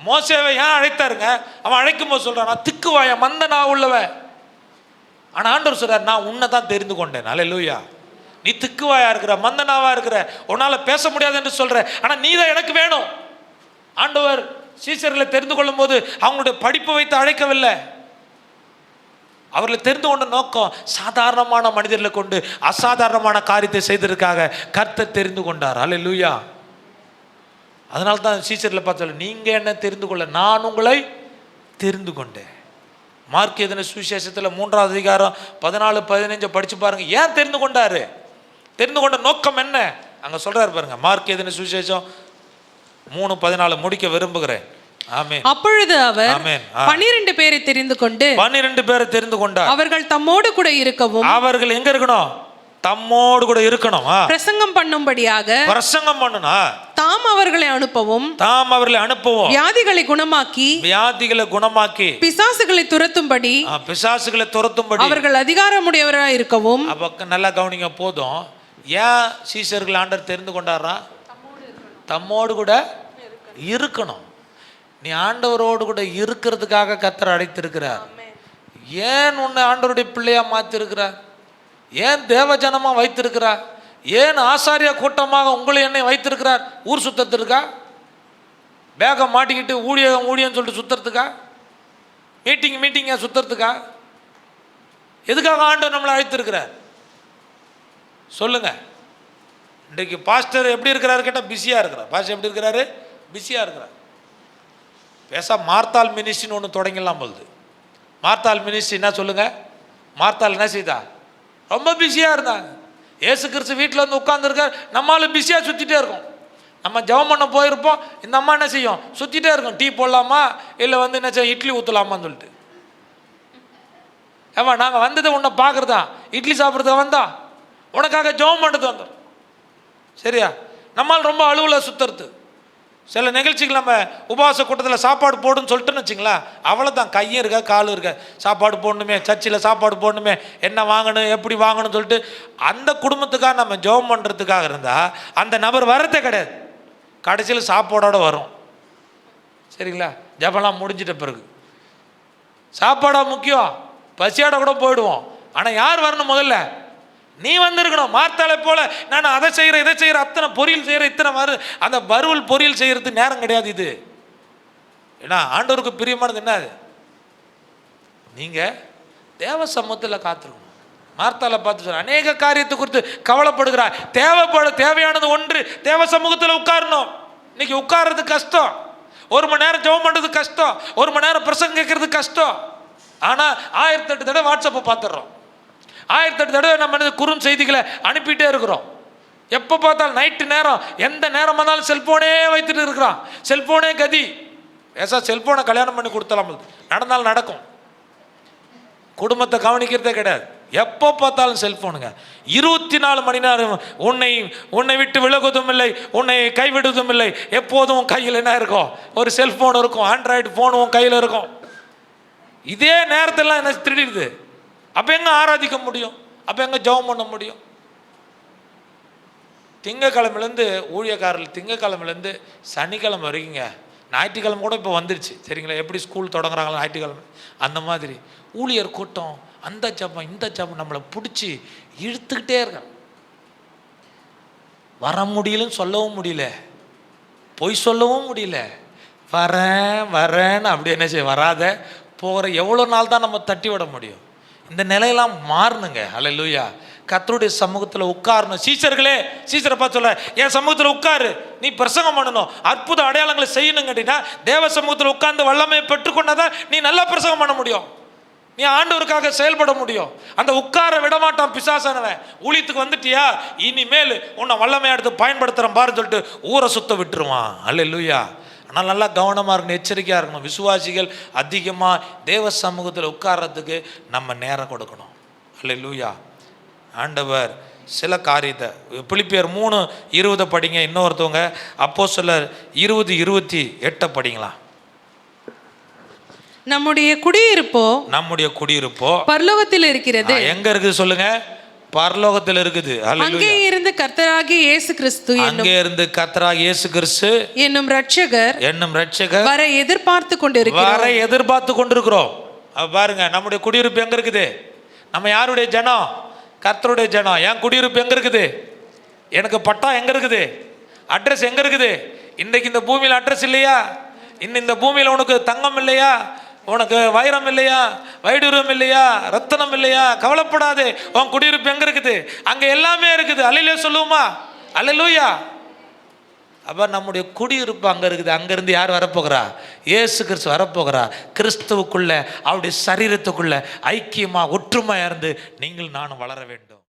மோசேவை ஏன் அழைத்தாருங்க? அவன் அழைக்கும் போது சொல்றான், நான் திக்குவாய மந்த நான் உள்ளவ. ஆனால் ஆண்டவர் சொல்றார், நான் உன்னை தான் தெரிந்து கொண்டேன். அல்லேலூயா. நீ திக்குவாயா இருக்கிற, மந்தனாவா இருக்கிற, உன்னால பேச முடியாது என்று சொல்ற, ஆனால் நீ தான் எனக்கு வேணும். ஆண்டவர் சீசர்களை தெரிந்து கொள்ளும் போது அவங்களுடைய படிப்பை வைத்து அழைக்கவில்லை. அவர்களை தெரிந்து கொண்ட நோக்கம் சாதாரணமான மனிதர்களை கொண்டு அசாதாரணமான காரியத்தை செய்ததற்காக கர்த்தர் தெரிந்து கொண்டார். அல்லேலூயா. அதனால தான் சீசர்களை பார்த்தாலும், நீங்க என்ன தெரிந்து கொள்ள, நான் உங்களை தெரிந்து கொண்டேன். மார்க் எழுதின சுவிசேஷத்தில் 3ஆம் அதிகாரம் 14-15 படிச்சு பாருங்க. ஏன் தெரிந்து கொண்டாரு? தெரிந்து கொண்ட நோக்கம் என்ன அங்க சொல்றாரு பாருங்க. மார்க் எழுதின சுவிசேஷம் 3:14 முடிக்க விரும்புகிறேன். ஆமென்.
அப்பொழுது அவர் 12 பேரை தெரிந்து கொண்டு
12 பேரை தெரிந்து கொண்டார்.
அவர்கள் தம்மோடு கூட இருக்கவும்,
அவர்கள் எங்க இருக்கணும்? தம்மோடு கூட இருக்கணும்.
பிரசங்கம் பண்ணும்படியாக,
பிரசங்கம் பண்ணணும்.
தாம் அவர்களை அனுப்பவும், வியாதிகளை குணமாக்கி பிசாசுகளை துரத்தும்படி அவர்கள் அதிகாரமுடையவராக இருக்கவும்.
அப்ப நல்லா கவனிங்க. போதும். ஏன் சீசர்கள் ஆண்டவர் தெரிந்து கொண்டாரா? தம்மோடு கூட இருக்கணும். நீ ஆண்டவரோடு கூட இருக்கிறதுக்காக கர்த்தர் அழைத்திருக்கிறார். ஏன் உன்னை ஆண்டவருடைய பிள்ளையா மாத்திருக்கிறார்? ஏன் தேவஜனமா வைத்திருக்கிறார்? ஏன் ஆசாரிய கூட்டமாக உங்களை என்னை வைத்திருக்கிறார்? ஊர் சுத்தத்திற்கா? பேகம் மாட்டிக்கிட்டு ஊழியம் சொல்லிட்டு சுத்துறதுக்கா? மீட்டிங்கா சுத்துறதுக்கா? எதுக்காக ஆண்டவர் நம்மளை அழைத்திருக்கிறார் சொல்லுங்க. இன்றைக்கு பாஸ்டர் எப்படி இருக்கிறாரு கேட்டால் பிஸியாக இருக்கிறார். பாஸ்டர் எப்படி இருக்கிறாரு? பிஸியாக இருக்கிறார். பேச மார்த்தாள் மினிஸ்ட்ரின்னு ஒன்று தொடங்கலாம் போகுது. மார்த்தாள் மினிஸ்ட்ரி என்ன சொல்லுங்க? மார்த்தாள் என்ன செய்தா? ரொம்ப பிஸியாக இருந்தாங்க. ஏசு கிறிஸ்து வீட்டில் வந்து உட்காந்துருக்கார், நம்மளால பிஸியாக சுற்றிட்டே இருக்கோம். நம்ம ஜெபம் பண்ண போயிருப்போம், இந்த அம்மா என்ன செய்யும்? சுற்றிட்டே இருக்கும். டீ போடலாமா, இல்லை வந்து என்ன செய்யும், இட்லி ஊற்றலாமான்னு சொல்லிட்டு. ஏமா நாங்கள் வந்தது உன்னை பார்க்குறதா, இட்லி சாப்பிட்றதுக்கு வந்தா, உனக்காக ஜெபம் பண்ணுறது வந்தோம். சரியா? நம்மால் ரொம்ப அலுவல சுற்றுறது. சில நிகழ்ச்சிகள் நம்ம உபவாச கூட்டத்தில் சாப்பாடு போடுன்னு சொல்லிட்டுன்னு வச்சுங்களேன், அவ்வளோதான். கையும் இருக்கா காலும் இருக்கா, சாப்பாடு போடணுமே, சர்ச்சில் சாப்பாடு போடணுமே, என்ன வாங்கணும் எப்படி வாங்கணும்னு சொல்லிட்டு அந்த குடும்பத்துக்காக நம்ம ஜெபம் பண்ணுறதுக்காக இருந்தால் அந்த நபர் வரதே கிடையாது. கடைசியில் சாப்பாடோடு வரும். சரிங்களா? ஜெபம்லாம் முடிஞ்சிட்ட பிறகு சாப்பாடாக முக்கியம், பசியோட கூட போயிடுவோம். ஆனால் யார் வரணும்? முதல்ல நீ வந்திருக்கணும். மார்த்தாளை போல நான் அதை செய்கிறேன் இதை செய்கிறேன், அத்தனை பொரியல் செய்கிறேன், இத்தனை அந்த வறுவல் பொரியல் செய்கிறது நேரம் கிடையாது இது. ஏன்னா ஆண்டவருக்கு பிரியமானது என்ன? அது நீங்கள் தேவ சமூகத்தில் காத்திருக்கணும். மார்த்தாளை பார்த்து சொல்ற, அநேக காரியத்தை குறித்து கவலைப்படுகிறார். தேவையானது ஒன்று, தேவ சமூகத்தில் உட்காரணும். இன்னைக்கு உட்கார்றது கஷ்டம். 1 மணி நேரம் ஜெபம் பண்ணுறது கஷ்டம், 1 மணி நேரம் பிரசங்கம் கேட்கறது கஷ்டம். ஆனால் 1008 தடவை வாட்ஸ்அப்பை பார்த்துடுறோம், 1008 தடவை நம்ம குறும் செய்திகளை அனுப்பிட்டே இருக்கிறோம். எப்போ பார்த்தாலும் நைட்டு நேரம், எந்த நேரம் வந்தாலும் செல்ஃபோனே வைத்துட்டு இருக்கிறான். செல்ஃபோனே கதி. ஏசா செல்ஃபோனை கல்யாணம் பண்ணி கொடுத்தலாம், நடந்தாலும் நடக்கும். குடும்பத்தை கவனிக்கிறதே கிடையாது. எப்போ பார்த்தாலும் செல்ஃபோனுங்க. 24 மணி நேரம் உன்னை விட்டு விலகுவதும் இல்லை, உன்னை கைவிடுவதும் இல்லை. எப்போதும் கையில் என்ன இருக்கும்? ஒரு செல்ஃபோன் இருக்கும், ஆண்ட்ராய்டு ஃபோன் உன் கையில் இருக்கும். இதே நேரத்திலாம் என்ன திருடிடுது. அப்போ எங்கே ஆராதிக்க முடியும்? அப்போ எங்கே ஜெபம் பண்ண முடியும்? திங்கக்கிழமையிலேருந்து ஊழியக்காரர்கள் திங்கக்கிழமையிலேருந்து சனிக்கிழமை வரைக்குங்க, ஞாயிற்றுக்கிழமை கூட இப்போ வந்துருச்சு. சரிங்களா? எப்படி ஸ்கூல் தொடங்குறாங்களா ஞாயிற்றுக்கிழமை, அந்த மாதிரி ஊழியர் கூட்டம், அந்த ஜபம் இந்த ஜபம் நம்மளை பிடிச்சி இழுத்துக்கிட்டே இருக்கான். வர முடியலன்னு சொல்லவும் முடியல, பொய் சொல்லவும் முடியல. வரேன்னு அப்படி என்ன செய்ய, வராத போகிற எவ்வளோ நாள் தான் நம்ம தட்டி விட முடியும்? இந்த நிலையெல்லாம் மாறணுங்க. அல்லேலூயா. கர்த்தருடைய சமூகத்தில் உட்காரணும். சீசரை பார்த்து சொல்ல, என் சமூகத்தில் உட்காரு, நீ பிரசங்கம் பண்ணணும், அற்புத அடையாளங்களை செய்யணும் கேட்டீங்கன்னா தேவ சமூகத்தில் உட்கார்ந்து வல்லமையை பெற்றுக்கொண்டாதான் நீ நல்லா பிரசங்கம் பண்ண முடியும், நீ ஆண்டவருக்காக செயல்பட முடியும். அந்த உட்கார விடமாட்டான் பிசாசானவன். ஊழியத்துக்கு வந்துட்டியா, இனிமேல் உன்னை வல்லமையை எடுத்து பயன்படுத்துகிறேன் பாருன்னு சொல்லிட்டு ஊரை சுத்த விட்டுருவான். அல்லேலூயா. ஆனால் நல்லா கவனமாக இருக்கணும், எச்சரிக்கையாக இருக்கணும். விசுவாசிகள் அதிகமாக தேவ சமூகத்தில் உட்கார்றதுக்கு நம்ம நேரம் கொடுக்கணும். அல்லேலூயா. ஆண்டவர் சில காரியத்தை, பிலிப்பியர் 3:20 படிங்க. இன்னொருத்தவங்க அப்போஸ்தலர் 20:28 படிங்களா.
நம்முடைய குடியிருப்போ பரலோகத்தில் இருக்கிறது.
எங்க இருக்குது சொல்லுங்க? பரலோகத்தில் இருக்குது.
அங்கே இருந்து கர்த்தராகிய இயேசு கிறிஸ்து என்னும் இரட்சகர் வர எதிர்பார்த்து
கொண்டிருக்கிறோம். பாருங்க, நம்முடைய குடியிருப்பு எங்க இருக்குது? நம்ம யாருடைய ஜனம்? கர்த்தருடைய ஜனம். என் குடியிருப்பு எங்க இருக்குது? எனக்கு பட்டா எங்க இருக்குது? அட்ரஸ் எங்க இருக்குது? இன்றைக்கு இந்த பூமியில் அட்ரஸ் இல்லையா? இந்த பூமியில் உனக்கு தங்கம் இல்லையா? உனக்கு வைரம் இல்லையா? வைடூரம் இல்லையா? ரத்தனம் இல்லையா? கவலைப்படாது, உன் குடியிருப்பு எங்க இருக்குது? அங்க எல்லாமே இருக்குது. அல்லேலூயா சொல்லுவோமா? அல்லேலூயா. அப்ப நம்முடைய குடியிருப்பு அங்க இருக்குது. அங்கிருந்து யார் வரப்போகிறா? இயேசு கிறிஸ்து வரப்போகிறா. கிறிஸ்துவுக்குள்ள, அவருடைய சரீரத்துக்குள்ள ஐக்கியமா ஒற்றுமையா இருந்து நீங்கள் நானும் வளர வேண்டும்.